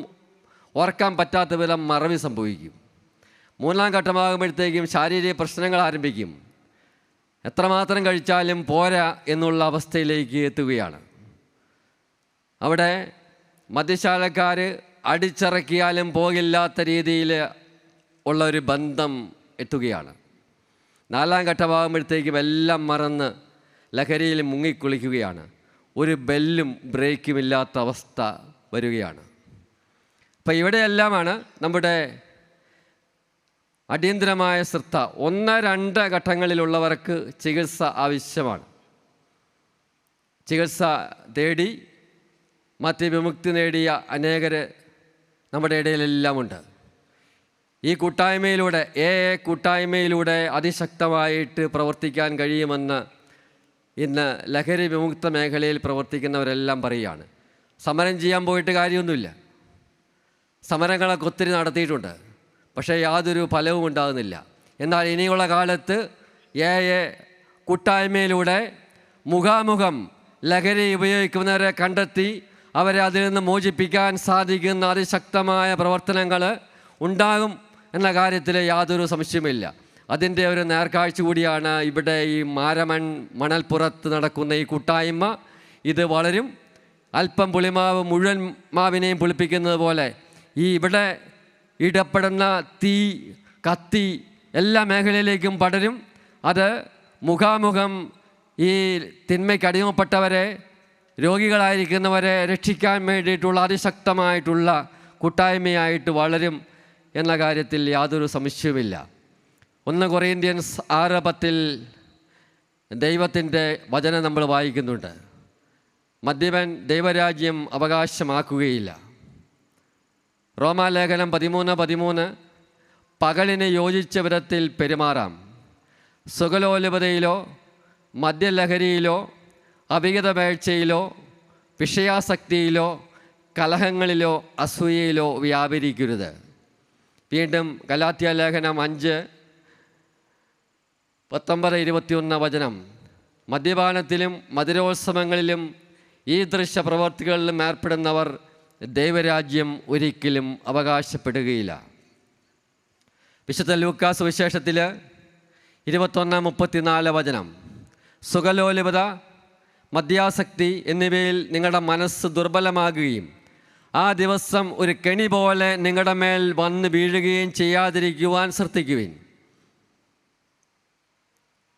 ഓർക്കാൻ പറ്റാത്ത വിധം മറവി സംഭവിക്കും. 3-ാം ഘട്ടമാകുമ്പോഴത്തേക്കും ശാരീരിക പ്രശ്നങ്ങൾ ആരംഭിക്കും. എത്രമാത്രം കഴിച്ചാലും പോരാ എന്നുള്ള അവസ്ഥയിലേക്ക് എത്തുകയാണ്. അവിടെ മദ്യശാലക്കാർ അടിച്ചിറക്കിയാലും പോകില്ലാത്ത രീതിയിൽ ഉള്ള ഒരു ബന്ധം എത്തുകയാണ്. 4-ാം ഘട്ടമാകുമ്പോഴത്തേക്കും എല്ലാം മറന്ന് ലഹരിയിൽ മുങ്ങിക്കുളിക്കുകയാണ്. ഒരു ബെല്ലും ബ്രേക്കുമില്ലാത്ത അവസ്ഥ വരികയാണ്. അപ്പം ഇവിടെയെല്ലാമാണ് നമ്മുടെ അടിയന്തരമായ ശ്രദ്ധ. 1-2 ഘട്ടങ്ങളിലുള്ളവർക്ക് ചികിത്സ ആവശ്യമാണ്. ചികിത്സ തേടി മദ്യവിമുക്തി നേടിയ അനേകർ നമ്മുടെ ഇടയിലെല്ലാം ഉണ്ട്. ഈ കൂട്ടായ്മയിലൂടെ കൂട്ടായ്മയിലൂടെ അതിശക്തമായിട്ട് പ്രവർത്തിക്കാൻ കഴിയുമെന്ന് ഇന്ന് ലഹരി വിമുക്ത മേഖലയിൽ പ്രവർത്തിക്കുന്നവരെല്ലാം പറയുകയാണ്. സമരം ചെയ്യാൻ പോയിട്ട് കാര്യമൊന്നുമില്ല. സമരങ്ങളൊക്കെ ഒത്തിരി നടത്തിയിട്ടുണ്ട്, പക്ഷേ യാതൊരു ഫലവും ഉണ്ടാകുന്നില്ല. എന്നാൽ ഇനിയുള്ള കാലത്ത് കൂട്ടായ്മയിലൂടെ മുഖാമുഖം ലഹരി ഉപയോഗിക്കുന്നവരെ കണ്ടെത്തി അവരെ അതിൽ നിന്ന് മോചിപ്പിക്കാൻ സാധിക്കുന്ന അതിശക്തമായ പ്രവർത്തനങ്ങൾ ഉണ്ടാകും എന്ന കാര്യത്തിൽ യാതൊരു സംശയമില്ല. അതിൻ്റെ ഒരു നേർക്കാഴ്ച കൂടിയാണ് ഇവിടെ ഈ മണൽപ്പുറത്ത് നടക്കുന്ന ഈ കൂട്ടായ്മ. ഇത് വളരും. അല്പം പുളിമാവ് മുഴുവൻ മാവിനെയും പുളിപ്പിക്കുന്നത് പോലെ ഈ ഇവിടെ ഇടപെടുന്ന തീ, കത്തി എല്ലാ മേഖലയിലേക്കും പടരും. അത് മുഖാമുഖം ഈ തിന്മയ്ക്ക് അടിമപ്പെട്ടവരെ, രോഗികളായിരിക്കുന്നവരെ രക്ഷിക്കാൻ വേണ്ടിയിട്ടുള്ള അതിശക്തമായിട്ടുള്ള കൂട്ടായ്മയായിട്ട് വളരും എന്ന കാര്യത്തിൽ യാതൊരു സംശയവുമില്ല. 1 കൊറിന്ത്യൻസ് 6:10 ദൈവത്തിൻ്റെ വചനം നമ്മൾ വായിക്കുന്നുണ്ട്. മദ്യപൻ ദൈവരാജ്യം അവകാശമാക്കുകയില്ല. റോമാലേഖനം 13:13 പകലിന് യോജിച്ച വിധത്തിൽ പെരുമാറാം. സുഖലോലുപതയിലോ മദ്യലഹരിയിലോ അവിഹിതവേഴ്ചയിലോ വിഷയാസക്തിയിലോ കലഹങ്ങളിലോ അസൂയയിലോ വ്യാപരിക്കരുത്. വീണ്ടും ഗലാത്യ ലേഖനം 5:19-21 വചനം മദ്യപാനത്തിലും മധുരോത്സവങ്ങളിലും ഈ ദൃശ്യപ്രവർത്തികളിലും ഏർപ്പെടുന്നവർ ദൈവരാജ്യം ഒരിക്കലും അവകാശപ്പെടുകയില്ല. വിശുദ്ധ ലൂക്കാ സുവിശേഷത്തിൽ 21:34 സുഖലോലുപത, മദ്യാസക്തി എന്നിവയിൽ നിങ്ങളുടെ മനസ്സ് ദുർബലമാകുകയും ആ ദിവസം ഒരു കെണി പോലെ നിങ്ങളുടെ മേൽ വന്ന് വീഴുകയും ചെയ്യാതിരിക്കുവാൻ ശ്രദ്ധിക്കുവിൻ.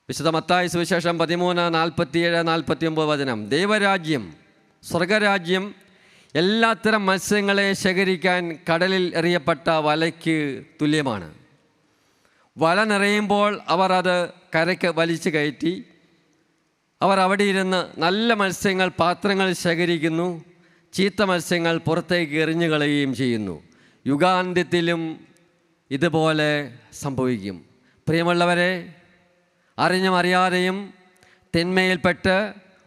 വിശുദ്ധ മത്തായി സുവിശേഷം 13:47-49 ദൈവരാജ്യം, സ്വർഗരാജ്യം എല്ലാത്തരം മത്സ്യങ്ങളെ ശേഖരിക്കാൻ കടലിൽ എറിയപ്പെട്ട വലയ്ക്ക് തുല്യമാണ്. വല നിറയുമ്പോൾ അവർ അത് കരയ്ക്ക് വലിച്ചു കയറ്റി അവർ അവിടെ ഇരുന്ന് നല്ല മത്സ്യങ്ങൾ പാത്രങ്ങൾ ശേഖരിക്കുന്നു, ചീത്ത മത്സ്യങ്ങൾ പുറത്തേക്ക് എറിഞ്ഞു കളയുകയും ചെയ്യുന്നു. യുഗാന്ത്യത്തിലും ഇതുപോലെ സംഭവിക്കും. പ്രിയമുള്ളവരെ, അറിഞ്ഞും അറിയാതെയും തിന്മയിൽപ്പെട്ട്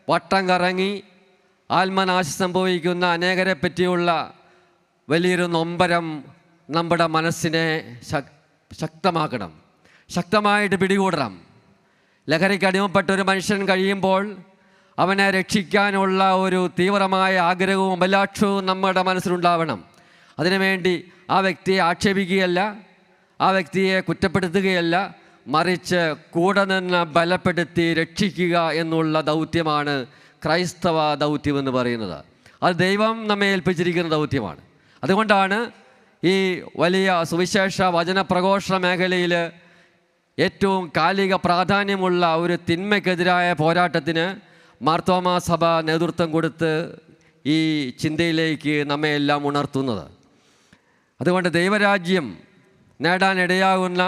വട്ടം കറങ്ങി ആത്മനാശം സംഭവിക്കുന്ന അനേകരെ പറ്റിയുള്ള വലിയൊരു നൊമ്പരം നമ്മുടെ മനസ്സിനെ ശക്തമാക്കണം, ശക്തമായിട്ട് പിടികൂടണം. ലഹരിക്ക് അടിമപ്പെട്ട ഒരു മനുഷ്യൻ കഴിയുമ്പോൾ അവനെ രക്ഷിക്കാനുള്ള ഒരു തീവ്രമായ ആഗ്രഹവും അഭിലാഷവും നമ്മുടെ മനസ്സിലുണ്ടാവണം. അതിനുവേണ്ടി ആ വ്യക്തിയെ ആക്ഷേപിക്കുകയല്ല, ആ വ്യക്തിയെ കുറ്റപ്പെടുത്തുകയല്ല, മറിച്ച് കൂടെ നിന്ന് ബലപ്പെടുത്തി രക്ഷിക്കുക എന്നുള്ള ദൗത്യമാണ് ക്രൈസ്തവ ദൗത്യമെന്ന് പറയുന്നത്. അത് ദൈവം നമ്മെ ഏൽപ്പിച്ചിരിക്കുന്ന ദൗത്യമാണ്. അതുകൊണ്ടാണ് ഈ വലിയ സുവിശേഷ വചന പ്രഘോഷണ മേഖലയിൽ ഏറ്റവും കാലിക പ്രാധാന്യമുള്ള ഒരു തിന്മയ്ക്കെതിരായ പോരാട്ടത്തിന് മാർത്തോമാ സഭ നേതൃത്വം കൊടുത്ത് ഈ ചിന്തയിലേക്ക് നമ്മെ എല്ലാം ഉണർത്തുന്നത്. അതുകൊണ്ട് ദൈവരാജ്യം നേടാനിടയാകുന്ന,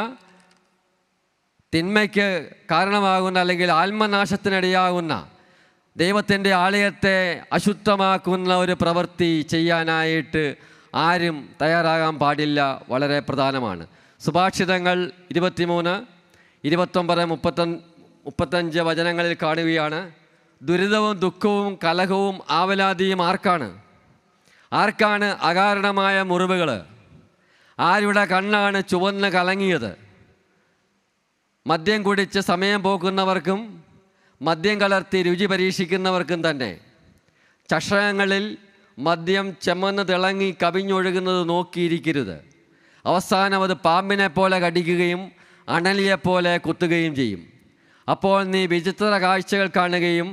തിന്മയ്ക്ക് കാരണമാകുന്ന അല്ലെങ്കിൽ ആത്മനാശത്തിനിടയാകുന്ന, ദൈവത്തിൻ്റെ ആലയത്തെ അശുദ്ധമാക്കുന്ന ഒരു പ്രവൃത്തി ചെയ്യാനായിട്ട് ആരും തയ്യാറാകാൻ പാടില്ല. വളരെ പ്രധാനമാണ്. സുഭാഷിതങ്ങൾ 23, 29, 35 വചനങ്ങളിൽ കാണുകയാണ്. ദുരിതവും ദുഃഖവും കലഹവും ആവലാതിയും ആർക്കാണ് അകാരണമായ മുറിവുകൾ? ആരുടെ കണ്ണാണ് ചുവന്ന് കലങ്ങിയത്? മദ്യം കുടിച്ച് സമയം പോക്കുന്നവർക്കും മദ്യം കലർത്തി രുചി പരീക്ഷിക്കുന്നവർക്കും തന്നെ. ചഷകങ്ങളിൽ മദ്യം ചെമ്മന്ന് തിളങ്ങി കവിഞ്ഞൊഴുകുന്നത് നോക്കിയിരിക്കരുത്. അവസാനം അത് പാമ്പിനെ പോലെ കടിക്കുകയും അണലിയെപ്പോലെ കുത്തുകയും ചെയ്യും. അപ്പോൾ നീ വിചിത്ര കാഴ്ചകൾ കാണുകയും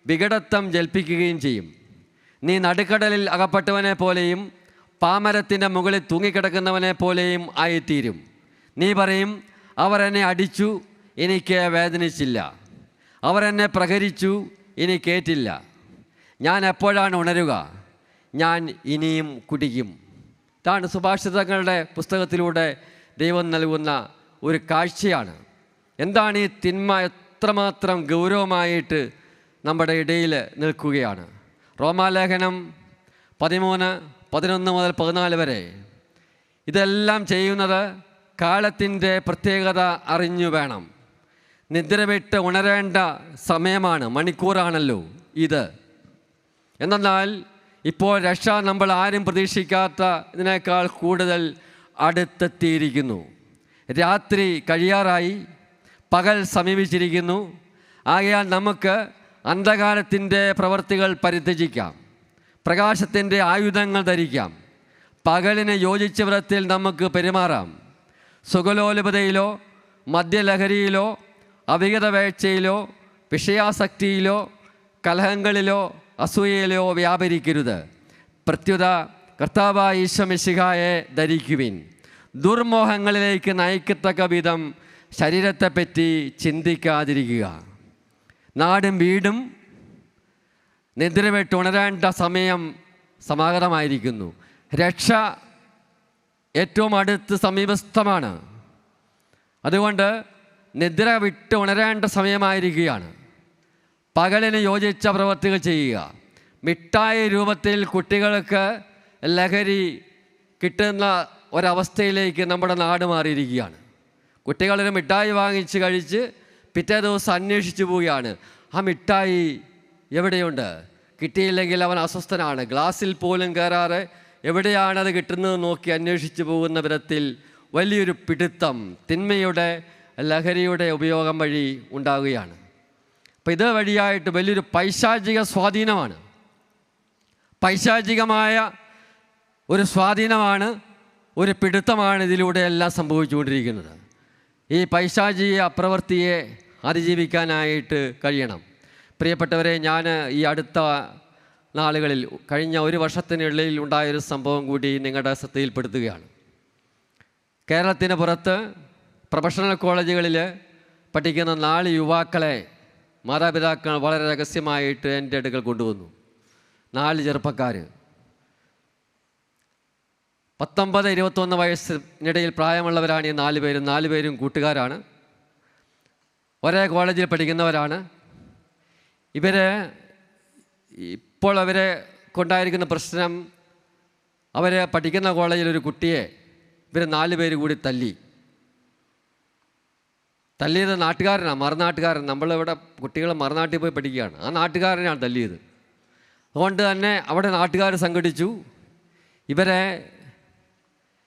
വികടത്വം ജൽപ്പിക്കുകയും ചെയ്യും. നീ നടുക്കടലിൽ അകപ്പെട്ടവനെ പോലെയും പാമരത്തിൻ്റെ മുകളിൽ തൂങ്ങിക്കിടക്കുന്നവനെ പോലെയും ആയിത്തീരും. നീ പറയും, അവർ എന്നെ അടിച്ചു, എനിക്ക് വേദനിച്ചില്ല. അവർ എന്നെ പ്രഹരിച്ചു, എനിക്കേറ്റില്ല. ഞാൻ എപ്പോഴാണ് ഉണരുക? ഞാൻ ഇനിയും കുടിക്കും. ഇതാണ് സുഭാഷിതങ്ങളുടെ പുസ്തകത്തിലൂടെ ദൈവം നൽകുന്ന ഒരു കാഴ്ചയാണ്. എന്താണ് ഈ തിന്മ എത്രമാത്രം ഗൗരവമായിട്ട് നമ്മുടെ ഇടയിൽ നിൽക്കുകയാണ്. റോമാലേഖനം 13:11-14 ഇതെല്ലാം ചെയ്യുന്നത് കാലത്തിൻ്റെ പ്രത്യേകത അറിഞ്ഞു വേണം. നിദ്ര വിട്ട് ഉണരേണ്ട സമയമാണ്, മണിക്കൂറാണല്ലോ ഇത്. എന്നാൽ ഇപ്പോൾ രക്ഷ നമ്മൾ ആരും പ്രതീക്ഷിക്കാത്ത ഇതിനേക്കാൾ കൂടുതൽ അടുത്തെത്തിയിരിക്കുന്നു. രാത്രി കഴിയാറായി, പകൽ സമീപിച്ചിരിക്കുന്നു. ആകയാൽ നമുക്ക് അന്ധകാരത്തിൻ്റെ പ്രവൃത്തികൾ പരിത്യജിക്കാം, പ്രകാശത്തിൻ്റെ ആയുധങ്ങൾ ധരിക്കാം. പകലിന് യോജിച്ച വിധത്തിൽ നമുക്ക് പെരുമാറാം. സുഖലോലുപതയിലോ മദ്യലഹരിയിലോ അവിഹിത വേഴ്ചയിലോ വിഷയാസക്തിയിലോ കലഹങ്ങളിലോ അസൂയയിലോ വ്യാപരിക്കരുത്. പ്രത്യുത കർത്താവായ ഈശോ മിശിഹായെ ധരിക്കുവിൻ. ദുർമോഹങ്ങളിലേക്ക് നയിക്കത്തക്ക വിധം ശരീരത്തെപ്പറ്റി ചിന്തിക്കാതിരിക്കുക. നാടും വീടും നിദ്രവിട്ട് ഉണരേണ്ട സമയം സമാഗതമായിരിക്കുന്നു. രക്ഷ ഏറ്റവും അടുത്ത് സമീപസ്ഥമാണ്. അതുകൊണ്ട് നിദ്ര വിട്ട് ഉണരേണ്ട സമയമായിരിക്കുകയാണ്. പകലിന് യോജിച്ച പ്രവൃത്തികൾ ചെയ്യുക. മിഠായി രൂപത്തിൽ കുട്ടികൾക്ക് ലഹരി കിട്ടുന്ന ഒരവസ്ഥയിലേക്ക് നമ്മുടെ നാട് മാറിയിരിക്കുകയാണ്. കുട്ടികളൊരു മിഠായി വാങ്ങിച്ച് കഴിച്ച് പിറ്റേ ദിവസം അന്വേഷിച്ചു പോവുകയാണ്, ആ മിഠായി എവിടെയുണ്ട്? കിട്ടിയില്ലെങ്കിൽ അവൻ അസ്വസ്ഥനാണ്. ഗ്ലാസ്സിൽ പോലും കയറാറ് എവിടെയാണത് കിട്ടുന്നത് നോക്കി അന്വേഷിച്ചു പോകുന്ന വിധത്തിൽ വലിയൊരു പിടുത്തം തിന്മയുടെ ലഹരിയുടെ ഉപയോഗം വഴി ഉണ്ടാവുകയാണ്. അപ്പോൾ ഇത് വഴിയായിട്ട് വലിയൊരു പൈശാചിക സ്വാധീനമാണ്. പൈശാചികമായ ഒരു സ്വാധീനമാണ്, ഒരു പിടുത്തമാണ് ഇതിലൂടെ എല്ലാം സംഭവിച്ചുകൊണ്ടിരിക്കുന്നത്. ഈ പൈശാചിക പ്രവൃത്തിയെ അതിജീവിക്കാനായിട്ട് കഴിയണം. പ്രിയപ്പെട്ടവരെ, ഞാൻ ഈ അടുത്ത നാളുകളിൽ കഴിഞ്ഞ ഒരു വർഷത്തിനുള്ളിൽ ഉണ്ടായൊരു സംഭവം കൂടി നിങ്ങളുടെ ശ്രദ്ധയിൽപ്പെടുത്തുകയാണ്. കേരളത്തിന് പുറത്ത് പ്രൊഫഷണൽ കോളേജുകളിൽ പഠിക്കുന്ന 4 യുവാക്കളെ മാതാപിതാക്കൾ വളരെ രഹസ്യമായിട്ട് എൻ്റെ അടുക്കൽ കൊണ്ടുവന്നു. 4 ചെറുപ്പക്കാർ, 19-21 വയസ്സിനിടയിൽ പ്രായമുള്ളവരാണ് ഈ 4 പേരും. 4 പേരും കൂട്ടുകാരാണ്, ഒരേ കോളേജിൽ പഠിക്കുന്നവരാണ്. ഇപ്പോൾ അവരെ കൊണ്ടായിരിക്കുന്ന പ്രശ്നം, അവർ പഠിക്കുന്ന കോളേജിലൊരു കുട്ടിയെ 4 പേര് കൂടി തല്ലിയത് നാട്ടുകാരനാണ്, മറുനാട്ടുകാരൻ. നമ്മളിവിടെ കുട്ടികൾ മറുനാട്ടിൽ പോയി പഠിക്കുകയാണ്, ആ നാട്ടുകാരനാണ് തല്ലിയത്. അതുകൊണ്ട് തന്നെ അവിടെ നാട്ടുകാർ സംഘടിച്ചു ഇവരെ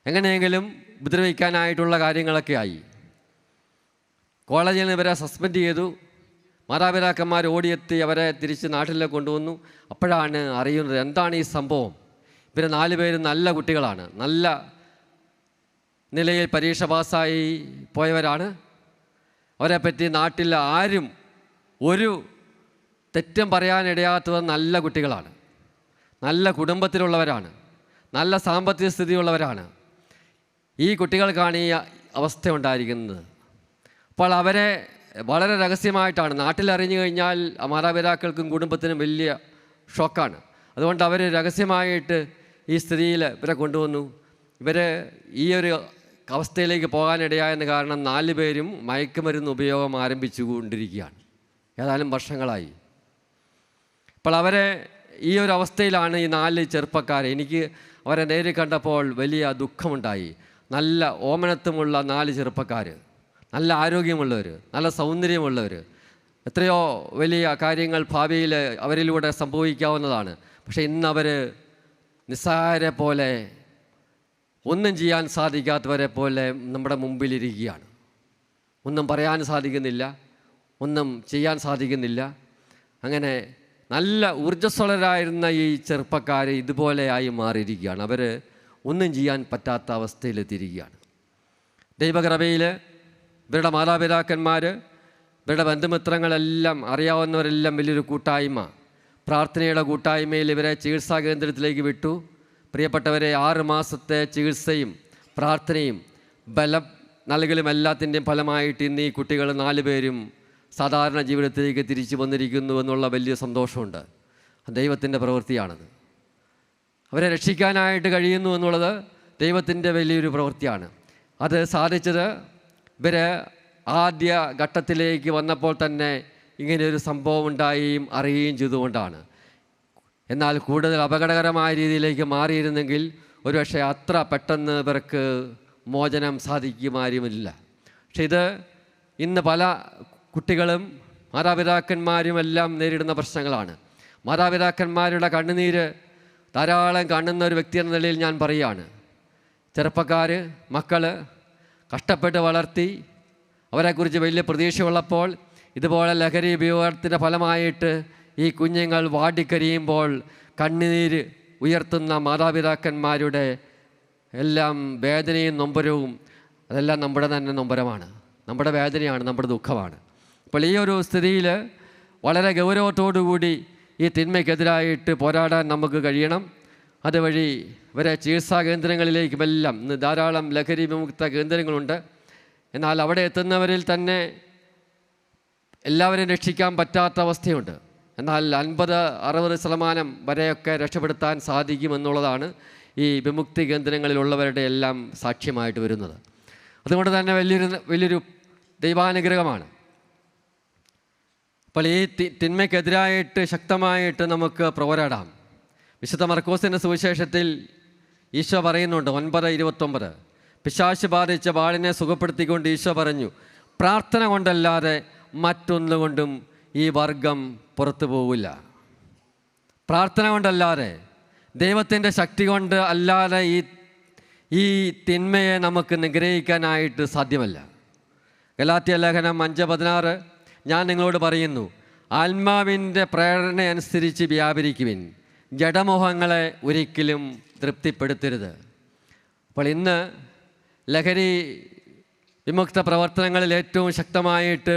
എങ്ങനെയെങ്കിലും ഉപദ്രവിക്കാനായിട്ടുള്ള കാര്യങ്ങളൊക്കെ ആയി. കോളേജിൽ നിന്ന് ഇവരെ സസ്പെൻഡ് ചെയ്തു. മാതാപിതാക്കന്മാർ ഓടിയെത്തി അവരെ തിരിച്ച് നാട്ടിലേക്ക് കൊണ്ടുവന്നു. അപ്പോഴാണ് അറിയുന്നത് എന്താണ് ഈ സംഭവം. 4 പേരും നല്ല കുട്ടികളാണ്, നല്ല നിലയിൽ പരീക്ഷ പാസ്സായി പോയവരാണ്. അവരെപ്പറ്റി നാട്ടിൽ ആരും ഒരു തെറ്റും പറയാനിടയാത്തവർ നല്ല കുട്ടികളാണ്, നല്ല കുടുംബത്തിലുള്ളവരാണ്, നല്ല സാമ്പത്തിക സ്ഥിതിയുള്ളവരാണ്. ഈ കുട്ടികൾക്കാണ് ഈ അവസ്ഥ ഉണ്ടായിരിക്കുന്നത്. അപ്പോൾ അവരെ വളരെ രഹസ്യമായിട്ടാണ്, നാട്ടിലറിഞ്ഞു കഴിഞ്ഞാൽ മാതാപിതാക്കൾക്കും കുടുംബത്തിനും വലിയ ഷോക്കാണ്. അതുകൊണ്ട് അവർ രഹസ്യമായിട്ട് ഈ സ്ഥിതിയിൽ ഇവരെ കൊണ്ടുവന്നു. ഈ ഒരു അവസ്ഥയിലേക്ക് പോകാനിടയായെന്ന് കാരണം 4 പേരും മയക്കുമരുന്ന് ഉപയോഗം ആരംഭിച്ചു കൊണ്ടിരിക്കുകയാണ്, ഏതാനും വർഷങ്ങളായി. അപ്പോൾ ഈ ഒരു അവസ്ഥയിലാണ് ഈ 4 ചെറുപ്പക്കാർ. എനിക്ക് അവരെ നേരിൽ കണ്ടപ്പോൾ വലിയ ദുഃഖമുണ്ടായി. നല്ല ഓമനത്വമുള്ള 4 ചെറുപ്പക്കാർ, നല്ല ആരോഗ്യമുള്ളവർ, നല്ല സൗന്ദര്യമുള്ളവർ, എത്രയോ വലിയ കാര്യങ്ങൾ ഭാവിയിൽ അവരിലൂടെ സംഭവിക്കാവുന്നതാണ്. പക്ഷേ ഇന്നവർ നിസ്സാരെ പോലെ, ഒന്നും ചെയ്യാൻ സാധിക്കാത്തവരെ പോലെ നമ്മുടെ മുമ്പിലിരിക്കുകയാണ്. ഒന്നും പറയാൻ സാധിക്കുന്നില്ല, ഒന്നും ചെയ്യാൻ സാധിക്കുന്നില്ല. അങ്ങനെ നല്ല ഊർജ്ജസ്വലരായിരുന്ന ഈ ചെറുപ്പക്കാർ ഇതുപോലെയായി മാറിയിരിക്കുകയാണ്. അവർ ഒന്നും ചെയ്യാൻ പറ്റാത്ത അവസ്ഥയിലെത്തിയിരിക്കുകയാണ്. ദൈവകൃപയിൽ ഇവരുടെ മാതാപിതാക്കന്മാർ, ഇവരുടെ ബന്ധുമിത്രങ്ങളെല്ലാം, അറിയാവുന്നവരെല്ലാം വലിയൊരു കൂട്ടായ്മ, പ്രാർത്ഥനയുടെ കൂട്ടായ്മയിൽ ഇവരെ ചികിത്സാ കേന്ദ്രത്തിലേക്ക് വിട്ടു. പ്രിയപ്പെട്ടവരെ, 6 മാസത്തെ ചികിത്സയും പ്രാർത്ഥനയും ബലം നൽകലും എല്ലാത്തിൻ്റെയും ഫലമായിട്ട് ഇന്ന് ഈ കുട്ടികൾ 4 പേരും സാധാരണ ജീവിതത്തിലേക്ക് തിരിച്ചു വന്നിരിക്കുന്നു എന്നുള്ള വലിയ സന്തോഷമുണ്ട്. ദൈവത്തിൻ്റെ പ്രവൃത്തിയാണത്. അവരെ രക്ഷിക്കാനായിട്ട് കഴിയുന്നു എന്നുള്ളത് ദൈവത്തിൻ്റെ വലിയൊരു പ്രവൃത്തിയാണ്. അത് സാധിച്ചത് ഇവർ ആദ്യ ഘട്ടത്തിലേക്ക് വന്നപ്പോൾ തന്നെ ഇങ്ങനെയൊരു സംഭവം ഉണ്ടാവുകയും അറിയുകയും ചെയ്തുകൊണ്ടാണ്. എന്നാൽ കൂടുതൽ അപകടകരമായ രീതിയിലേക്ക് മാറിയിരുന്നെങ്കിൽ ഒരുപക്ഷെ അത്ര പെട്ടെന്ന് ഇവർക്ക് മോചനം സാധിക്കുമാരുമില്ല. പക്ഷെ ഇത് ഇന്ന് പല കുട്ടികളും മാതാപിതാക്കന്മാരും എല്ലാം നേരിടുന്ന പ്രശ്നങ്ങളാണ്. മാതാപിതാക്കന്മാരുടെ കണ്ണുനീര് ധാരാളം കാണുന്ന ഒരു വ്യക്തി എന്ന നിലയിൽ ഞാൻ പറയുകയാണ്. ചെറുപ്പക്കാർ, മക്കൾ കഷ്ടപ്പെട്ട് വളർത്തി അവരെക്കുറിച്ച് വലിയ പ്രതീക്ഷയുള്ളപ്പോൾ ഇതുപോലെ ലഹരി ഉപയോഗത്തിൻ്റെ ഫലമായിട്ട് ഈ കുഞ്ഞുങ്ങൾ വാടിക്കരിയുമ്പോൾ കണ്ണുനീര് ഉയർത്തുന്ന മാതാപിതാക്കന്മാരുടെ എല്ലാം വേദനയും നൊമ്പരവും അതെല്ലാം നമ്മുടെ തന്നെ നൊമ്പരമാണ്, നമ്മുടെ വേദനയാണ്, നമ്മുടെ ദുഃഖമാണ്. അപ്പോൾ ഈ ഒരു സ്ഥിതിയിൽ വളരെ ഗൗരവത്തോടുകൂടി ഈ തിന്മയ്ക്കെതിരായിട്ട് പോരാടാൻ നമുക്ക് കഴിയണം. അതുവഴി ഇവരെ ചികിത്സാ കേന്ദ്രങ്ങളിലേക്കുമെല്ലാം ഇന്ന് ധാരാളം ലഹരി വിമുക്ത കേന്ദ്രങ്ങളുണ്ട്. എന്നാൽ അവിടെ എത്തുന്നവരിൽ തന്നെ എല്ലാവരും രക്ഷിക്കാൻ പറ്റാത്ത അവസ്ഥയുണ്ട്. എന്നാൽ 50-60% വരെയൊക്കെ രക്ഷപ്പെടുത്താൻ സാധിക്കുമെന്നുള്ളതാണ് ഈ വിമുക്തി കേന്ദ്രങ്ങളിലുള്ളവരുടെ എല്ലാം സാക്ഷ്യമായിട്ട് വരുന്നത്. അതുകൊണ്ട് തന്നെ വലിയൊരു ദൈവാനുഗ്രഹമാണ്. അപ്പോൾ ഈ തിന്മയ്ക്കെതിരായിട്ട് ശക്തമായിട്ട് നമുക്ക് പോരാടാം. വിശുദ്ധ മർക്കോസിൻ്റെ സുവിശേഷത്തിൽ ഈശോ പറയുന്നുണ്ട് 9:29, പിശാച് ബാധിച്ച ബാളിനെ സുഖപ്പെടുത്തിക്കൊണ്ട് ഈശോ പറഞ്ഞു, പ്രാർത്ഥന കൊണ്ടല്ലാതെ മറ്റൊന്നുകൊണ്ടും ഈ വർഗം പുറത്തു പോവില്ല. പ്രാർത്ഥന കൊണ്ടല്ലാതെ, ദൈവത്തിൻ്റെ ശക്തി കൊണ്ട് അല്ലാതെ ഈ തിന്മയെ നമുക്ക് നിഗ്രഹിക്കാനായിട്ട് സാധ്യമല്ല. ഗലാത്യ ലേഖനം 5:16, ഞാൻ നിങ്ങളോട് പറയുന്നു, ആത്മാവിൻ്റെ പ്രേരണ അനുസരിച്ച് വ്യാപരിക്കുവിൻ, ജഡമോഹങ്ങളെ ഒരിക്കലും തൃപ്തിപ്പെടുത്തരുത്. അപ്പോൾ ഇന്ന് ലഹരി വിമുക്ത പ്രവർത്തനങ്ങളിൽ ഏറ്റവും ശക്തമായിട്ട്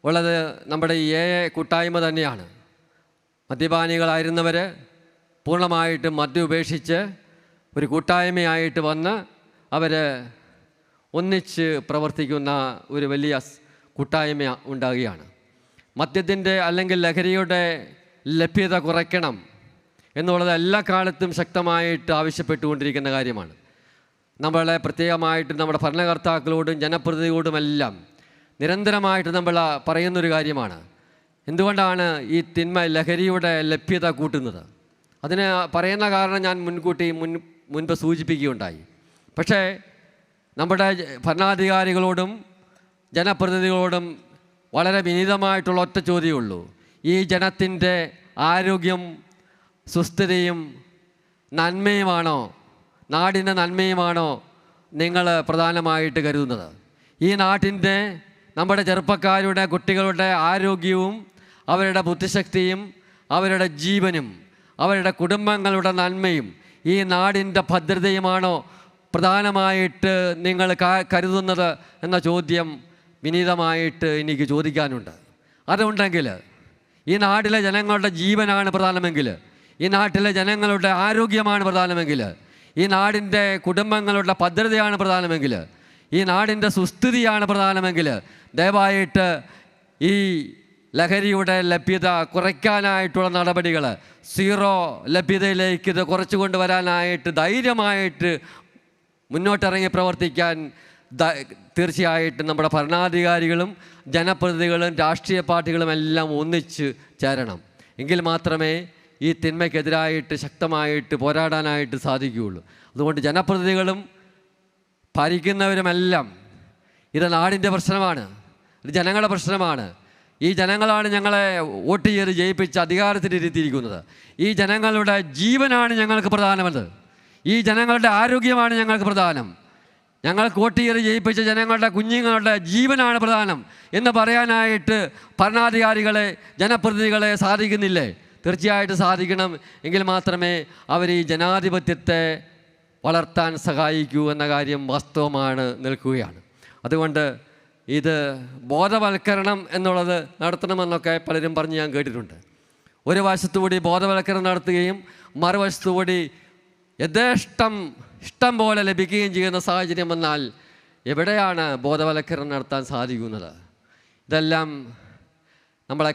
ഉള്ളത് നമ്മുടെ ഈ കൂട്ടായ്മ തന്നെയാണ്. മദ്യപാനികളായിരുന്നവർ പൂർണ്ണമായിട്ടും മദ്യം ഉപേക്ഷിച്ച് ഒരു കൂട്ടായ്മയായിട്ട് വന്ന് അവർ ഒന്നിച്ച് പ്രവർത്തിക്കുന്ന ഒരു വലിയ കൂട്ടായ്മ ഉണ്ടാകുകയാണ്. മദ്യത്തിൻ്റെ അല്ലെങ്കിൽ ലഹരിയുടെ ലഭ്യത കുറയ്ക്കണം എന്നുള്ളത് എല്ലാ കാലത്തും ശക്തമായിട്ട് ആവശ്യപ്പെട്ടുകൊണ്ടിരിക്കുന്ന കാര്യമാണ്. നമ്മളെ പ്രത്യേകമായിട്ട് നമ്മുടെ ഭരണകർത്താക്കളോടും ജനപ്രതിനിധികളോടുമെല്ലാം നിരന്തരമായിട്ട് നമ്മൾ പറയുന്നൊരു കാര്യമാണ്. എന്തുകൊണ്ടാണ് ഈ തിന്മ ലഹരിയുടെ ലഭ്യത കൂട്ടുന്നത്? അതിന് പറയുന്ന കാരണം ഞാൻ മുൻപ് സൂചിപ്പിക്കുകയുണ്ടായി. പക്ഷേ നമ്മുടെ ഭരണാധികാരികളോടും ജനപ്രതിനിധികളോടും വളരെ വിനീതമായിട്ടുള്ള ഒറ്റ ചോദ്യമുള്ളൂ. ഈ ജനത്തിൻ്റെ ആരോഗ്യം, സുസ്ഥിരയും നന്മയുമാണോ, നാടിൻ്റെ നന്മയുമാണോ നിങ്ങൾ പ്രധാനമായിട്ട് കരുതുന്നത്? ഈ നാട്ടിൻ്റെ നമ്മുടെ ചെറുപ്പക്കാരുടെ കുട്ടികളുടെ ആരോഗ്യവും അവരുടെ ബുദ്ധിശക്തിയും അവരുടെ ജീവനും അവരുടെ കുടുംബങ്ങളുടെ നന്മയും ഈ നാടിൻ്റെ ഭദ്രതയുമാണോ പ്രധാനമായിട്ട് നിങ്ങൾ കരുതുന്നത് എന്ന ചോദ്യം വിനീതമായിട്ട് എനിക്ക് ചോദിക്കാനുണ്ട്. അതുണ്ടെങ്കിൽ ഈ നാട്ടിലെ ജനങ്ങളുടെ ജീവനാണ് പ്രധാനമെങ്കിൽ, ഈ നാട്ടിലെ ജനങ്ങളുടെ ആരോഗ്യമാണ് പ്രധാനമെങ്കിൽ, ഈ നാടിൻ്റെ കുടുംബങ്ങളുടെ ഭദ്രതയാണ് പ്രധാനമെങ്കിൽ, ഈ നാടിൻ്റെ സുസ്ഥിതിയാണ് പ്രധാനമെങ്കിൽ, ദയവായിട്ട് ഈ ലഹരിയുടെ ലഭ്യത കുറയ്ക്കാനായിട്ടുള്ള നടപടികൾ, സീറോ ലഭ്യതയിലേക്ക് ഇത് കുറച്ചു കൊണ്ടുവരാനായിട്ട് ധൈര്യമായിട്ട് മുന്നോട്ടിറങ്ങി പ്രവർത്തിക്കാൻ തീർച്ചയായിട്ടും നമ്മുടെ ഭരണാധികാരികളും ജനപ്രതിനിധികളും രാഷ്ട്രീയ പാർട്ടികളും എല്ലാം ഒന്നിച്ച് ചേരണം. എങ്കിൽ മാത്രമേ ഈ തിന്മയ്ക്കെതിരായിട്ട് ശക്തമായിട്ട് പോരാടാനായിട്ട് സാധിക്കുകയുള്ളൂ. അതുകൊണ്ട് ജനപ്രതിനിധികളും ഭരിക്കുന്നവരുമെല്ലാം ഇത് നാടിൻ്റെ പ്രശ്നമാണ്, ഇത് ജനങ്ങളുടെ പ്രശ്നമാണ്. ഈ ജനങ്ങളാണ് ഞങ്ങളെ വോട്ട് ചെയ്ത് ജയിപ്പിച്ച് അധികാരത്തിലിരുത്തിയിരിക്കുന്നത്. ഈ ജനങ്ങളുടെ ജീവനാണ് ഞങ്ങൾക്ക് പ്രധാനമെന്ന്, ഈ ജനങ്ങളുടെ ആരോഗ്യമാണ് ഞങ്ങൾക്ക് പ്രധാനം. ഞങ്ങൾക്ക് വോട്ട് ചെയ്ത് ജയിപ്പിച്ച ജനങ്ങളുടെ കുഞ്ഞുങ്ങളുടെ ജീവനാണ് പ്രധാനം എന്ന് പറയാനായിട്ട് ഭരണാധികാരികളെ ജനപ്രതിനിധികളെ സാധിക്കുന്നില്ലേ? തീർച്ചയായിട്ടും സാധിക്കണം. എങ്കിൽ മാത്രമേ അവർ ഈ ജനാധിപത്യത്തെ വളർത്താൻ സഹായിക്കൂ എന്ന കാര്യം വാസ്തവമാണ് നിൽക്കുകയാണ്. അതുകൊണ്ട് ഇത് ബോധവൽക്കരണം എന്നുള്ളത് നടത്തണമെന്നൊക്കെ പലരും പറഞ്ഞ് ഞാൻ കേട്ടിട്ടുണ്ട്. ഒരു വശത്തുകൂടി ബോധവൽക്കരണം നടത്തുകയും മറുവശത്തുകൂടി ഇഷ്ടം പോലെ ലഭിക്കുകയും ചെയ്യുന്ന സാഹചര്യം വന്നാൽ എവിടെയാണ് ബോധവൽക്കരണം നടത്താൻ സാധിക്കുന്നത്? ഇതെല്ലാം നമ്മളെ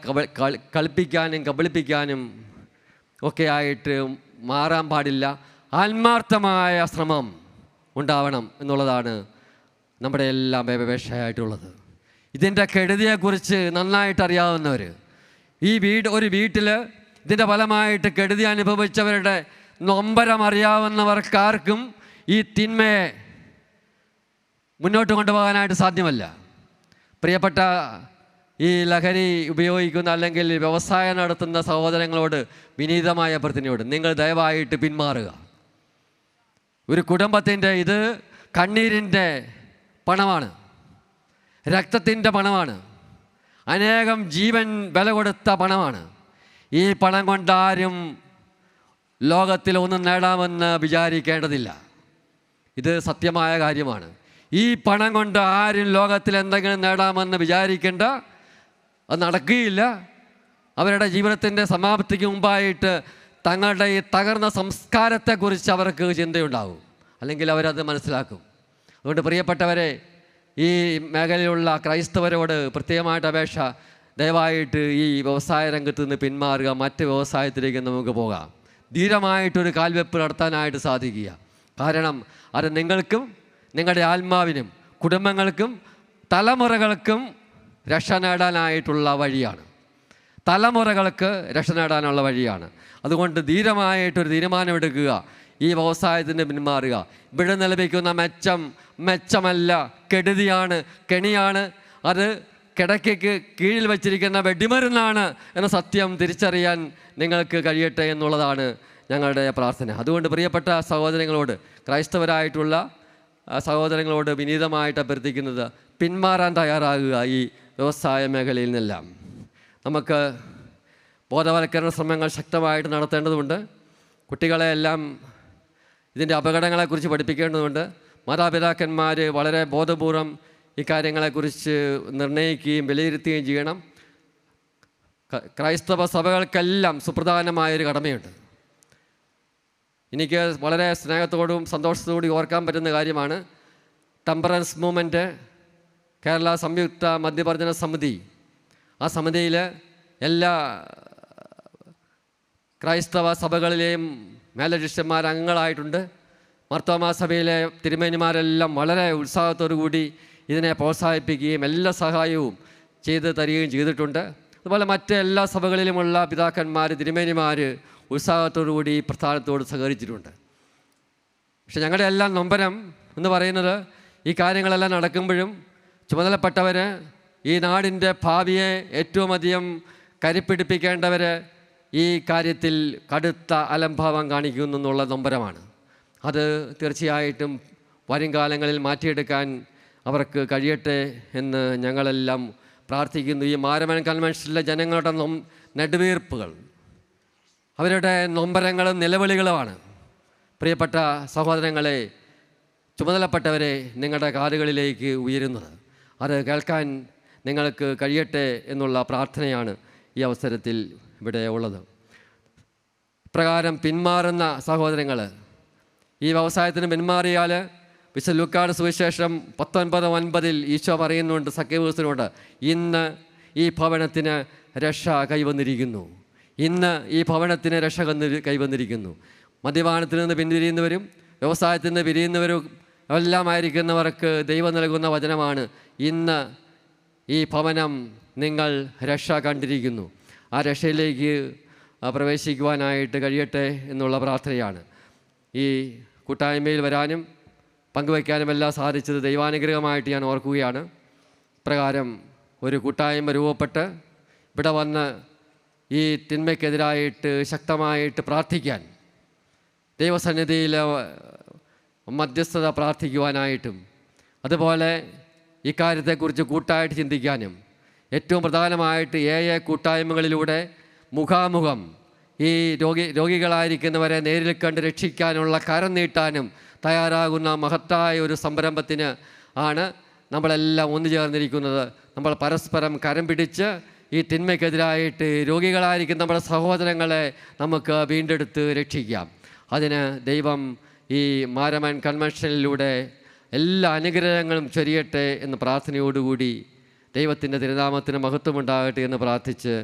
കളിപ്പിക്കാനും കബളിപ്പിക്കാനും ഒക്കെ ആയിട്ട് മാറാൻ പാടില്ല. ആത്മാർത്ഥമായ ശ്രമം ഉണ്ടാവണം എന്നുള്ളതാണ് നമ്മുടെ എല്ലാം അപേക്ഷയായിട്ടുള്ളത്. ഇതിൻ്റെ കെടുതിയെക്കുറിച്ച് നന്നായിട്ട് അറിയാവുന്നവർ, ഒരു വീട്ടിൽ ഇതിൻ്റെ ഫലമായിട്ട് കെടുതി അനുഭവിച്ചവരുടെ നൊമ്പരം അറിയാവുന്നവർക്കാർക്കും ഈ തിന്മയെ മുന്നോട്ട് കൊണ്ടുപോകാനായിട്ട് സാധ്യമല്ല. പ്രിയപ്പെട്ട ഈ ലഹരി ഉപയോഗിക്കുന്ന അല്ലെങ്കിൽ വ്യവസായം നടത്തുന്ന സഹോദരങ്ങളോട് വിനീതമായ അഭ്യർത്ഥനയോട് നിങ്ങൾ ദയവായിട്ട് പിന്മാറുക. ഒരു കുടുംബത്തിൻ്റെ ഇത് കണ്ണീരിൻ്റെ പണമാണ്, രക്തത്തിൻ്റെ പണമാണ്, അനേകം ജീവൻ വില കൊടുത്ത പണമാണ്. ഈ പണം കൊണ്ടാരും ലോകത്തിൽ ഒന്നും നേടാമെന്ന് വിചാരിക്കേണ്ടതില്ല. ഇത് സത്യമായ കാര്യമാണ്. ഈ പണം കൊണ്ട് ആരും ലോകത്തിൽ എന്തെങ്കിലും നേടാമെന്ന് വിചാരിക്കേണ്ട, അത് നടക്കുകയില്ല. അവരുടെ ജീവിതത്തിൻ്റെ സമാപ്തിക്ക് മുമ്പായിട്ട് തങ്ങളുടെ ഈ തകർന്ന സംസ്കാരത്തെക്കുറിച്ച് അവർക്ക് ചിന്തയുണ്ടാകും, അല്ലെങ്കിൽ അവരത് മനസ്സിലാക്കും. അതുകൊണ്ട് പ്രിയപ്പെട്ടവരെ, ഈ മേഖലയിലുള്ള ക്രൈസ്തവരോട് പ്രത്യേകമായിട്ട് അപേക്ഷ, ദയവായിട്ട് ഈ വ്യവസായ രംഗത്ത് നിന്ന് പിന്മാറുക, മറ്റ് വ്യവസായത്തിലേക്ക് നമുക്ക് പോകാം. ധീരമായിട്ടൊരു കാൽവെപ്പ് നടത്താനായിട്ട് സാധിക്കുക. കാരണം അത് നിങ്ങൾക്കും നിങ്ങളുടെ ആത്മാവിനും കുടുംബങ്ങൾക്കും തലമുറകൾക്കും രക്ഷ നേടാനായിട്ടുള്ള വഴിയാണ്. തലമുറകൾക്ക് രക്ഷ നേടാനുള്ള വഴിയാണ്. അതുകൊണ്ട് ധീരമായിട്ടൊരു തീരുമാനമെടുക്കുക, ഈ വ്യവസായത്തിന് പിന്മാറുക. ഇവിടെ ലഭിക്കുന്ന മെച്ചമല്ല, കെടുതിയാണ്, കെണിയാണ്. അത് കിടക്കയ്ക്ക് കീഴിൽ വച്ചിരിക്കുന്ന വെടിമരുന്നാണ് എന്ന സത്യം തിരിച്ചറിയാൻ നിങ്ങൾക്ക് കഴിയട്ടെ എന്നുള്ളതാണ് ഞങ്ങളുടെ പ്രാർത്ഥന. അതുകൊണ്ട് പ്രിയപ്പെട്ട സഹോദരങ്ങളോട്, ക്രൈസ്തവരായിട്ടുള്ള സഹോദരങ്ങളോട് വിനീതമായിട്ട് അഭ്യർത്ഥിക്കുന്നത്, പിന്മാറാൻ തയ്യാറാകുക ഈ വ്യവസായ മേഖലയിൽ നിന്നെല്ലാം. നമുക്ക് ബോധവൽക്കരണ ശ്രമങ്ങൾ ശക്തമായിട്ട് നടത്തേണ്ടതുണ്ട്. കുട്ടികളെ എല്ലാം ഇതിൻ്റെ അപകടങ്ങളെക്കുറിച്ച് പഠിപ്പിക്കേണ്ടതുണ്ട്. മാതാപിതാക്കന്മാർ വളരെ ബോധപൂർവം ഈ കാര്യങ്ങളെക്കുറിച്ച് നിർണ്ണയിക്കുകയും വിലയിരുത്തുകയും ചെയ്യണം. ക്രൈസ്തവ സഭകൾക്കെല്ലാം സുപ്രധാനമായൊരു കടമയുണ്ട്. എനിക്ക് വളരെ സ്നേഹത്തോടും സന്തോഷത്തോടും ഓർക്കാൻ പറ്റുന്ന കാര്യമാണ്, ടെമ്പറൻസ് മൂവ്മെൻറ്റ് കേരള സംയുക്ത മദ്യവർജന സമിതി, ആ സമിതിയിൽ എല്ലാ ക്രൈസ്തവ സഭകളിലെയും മേലധ്യക്ഷന്മാർ അംഗങ്ങളായിട്ടുണ്ട്. മാർത്തോമാ സഭയിലെ തിരുമേനിമാരെല്ലാം വളരെ ഉത്സാഹത്തോടു കൂടി ഇതിനെ പ്രോത്സാഹിപ്പിക്കുകയും എല്ലാ സഹായവും ചെയ്ത് തരികയും ചെയ്തിട്ടുണ്ട്. അതുപോലെ മറ്റെല്ലാ സഭകളിലുമുള്ള പിതാക്കന്മാർ, തിരുമേനിമാർ ഉത്സാഹത്തോടു കൂടി ഈ പ്രസ്ഥാനത്തോട് സഹകരിച്ചിട്ടുണ്ട്. പക്ഷെ ഞങ്ങളുടെ എല്ലാം നൊമ്പരം എന്ന് പറയുന്നത്, ഈ കാര്യങ്ങളെല്ലാം നടക്കുമ്പോഴും ചുമതലപ്പെട്ടവർ, ഈ നാടിൻ്റെ ഭാവിയെ ഏറ്റവും അധികം കരുപ്പിടിപ്പിക്കേണ്ടവർ ഈ കാര്യത്തിൽ കടുത്ത അലംഭാവം കാണിക്കുന്നു എന്നുള്ള നൊമ്പരമാണ്. അത് തീർച്ചയായിട്ടും വരും കാലങ്ങളിൽ മാറ്റിയെടുക്കാൻ അവർക്ക് കഴിയട്ടെ എന്ന് ഞങ്ങളെല്ലാം പ്രാർത്ഥിക്കുന്നു. ഈ മാരമൺ കൺവെൻഷനിലെ ജനങ്ങളുടെ നെടുവീർപ്പുകൾ, അവരുടെ നൊമ്പരങ്ങളും നിലവിളികളുമാണ് പ്രിയപ്പെട്ട സഹോദരങ്ങളെ, ചുമതലപ്പെട്ടവരെ നിങ്ങളുടെ കാതുകളിലേക്ക് ഉയരുന്നത്. അത് കേൾക്കാൻ നിങ്ങൾക്ക് കഴിയട്ടെ എന്നുള്ള പ്രാർത്ഥനയാണ് ഈ അവസരത്തിൽ ഇവിടെ ഉള്ളത്. ഇപ്രകാരം പിന്മാറുന്ന സഹോദരങ്ങൾ, ഈ വ്യവസായത്തിന് പിന്മാറിയാൽ വിശുദ്ധ ലൂക്കായുടെ സുവിശേഷം 19:9 ഈശോ പറയുന്നുണ്ട് സക്കേവൂസിനോട്, ഇന്ന് ഈ ഭവനത്തിന് രക്ഷ കൈവന്നിരിക്കുന്നു. ഇന്ന് ഈ ഭവനത്തിന് രക്ഷ കൈവന്നിരിക്കുന്നു. മദ്യപാനത്തിൽ നിന്ന് പിന്തിരിയുന്നവരും വ്യവസായത്തിൽ നിന്ന് പിരിയുന്നവരും എല്ലാമായിരിക്കുന്നവർക്ക് ദൈവം നൽകുന്ന വചനമാണ്, ഇന്ന് ഈ ഭവനം നിങ്ങൾ രക്ഷ കണ്ടിരിക്കുന്നു. ആ രക്ഷയിലേക്ക് പ്രവേശിക്കുവാനായിട്ട് കഴിയട്ടെ എന്നുള്ള പ്രാർത്ഥനയാണ്. ഈ കൂട്ടായ്മയിൽ വരാനും പങ്കുവയ്ക്കാനും എല്ലാം സാധിച്ചത് ദൈവാനുഗ്രഹമായിട്ട് ഞാൻ ഓർക്കുകയാണ്. പ്രകാരം ഒരു കൂട്ടായ്മ രൂപപ്പെട്ട് ഇവിടെ വന്ന് ഈ തിന്മയ്ക്കെതിരായിട്ട് ശക്തമായിട്ട് പ്രാർത്ഥിക്കാൻ, ദൈവസന്നിധിയിൽ മധ്യസ്ഥത പ്രാർത്ഥിക്കുവാനായിട്ടും, അതുപോലെ ഇക്കാര്യത്തെക്കുറിച്ച് കൂട്ടായിട്ട് ചിന്തിക്കാനും, ഏറ്റവും പ്രധാനമായിട്ട് കൂട്ടായ്മകളിലൂടെ മുഖാമുഖം ഈ രോഗികളായിരിക്കുന്നവരെ നേരിൽ കണ്ട് രക്ഷിക്കാനുള്ള കരം നീട്ടാനും തയ്യാറാകുന്ന മഹത്തായ ഒരു സംരംഭത്തിന് ആണ് നമ്മളെല്ലാം ഒന്നു ചേർന്നിരിക്കുന്നത്. നമ്മൾ പരസ്പരം കരം പിടിച്ച് ഈ തിന്മയ്ക്കെതിരായിട്ട് രോഗികളായിരിക്കുന്ന നമ്മുടെ സഹോദരങ്ങളെ നമുക്ക് വീണ്ടെടുത്ത് രക്ഷിക്കാം. അതിന് ദൈവം ഈ മാരമൺ കൺവെൻഷനിലൂടെ എല്ലാ അനുഗ്രഹങ്ങളും ചൊരിയട്ടെ എന്ന പ്രാർത്ഥനയോടുകൂടി ദൈവത്തിൻ്റെ തിരുനാമത്തിന് മഹത്വമുണ്ടാകട്ടെ എന്ന് പ്രാർത്ഥിച്ച്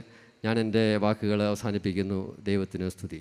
ഞാൻ എൻ്റെ വാക്കുകൾ അവസാനിപ്പിക്കുന്നു. ദൈവത്തിന് സ്തുതി.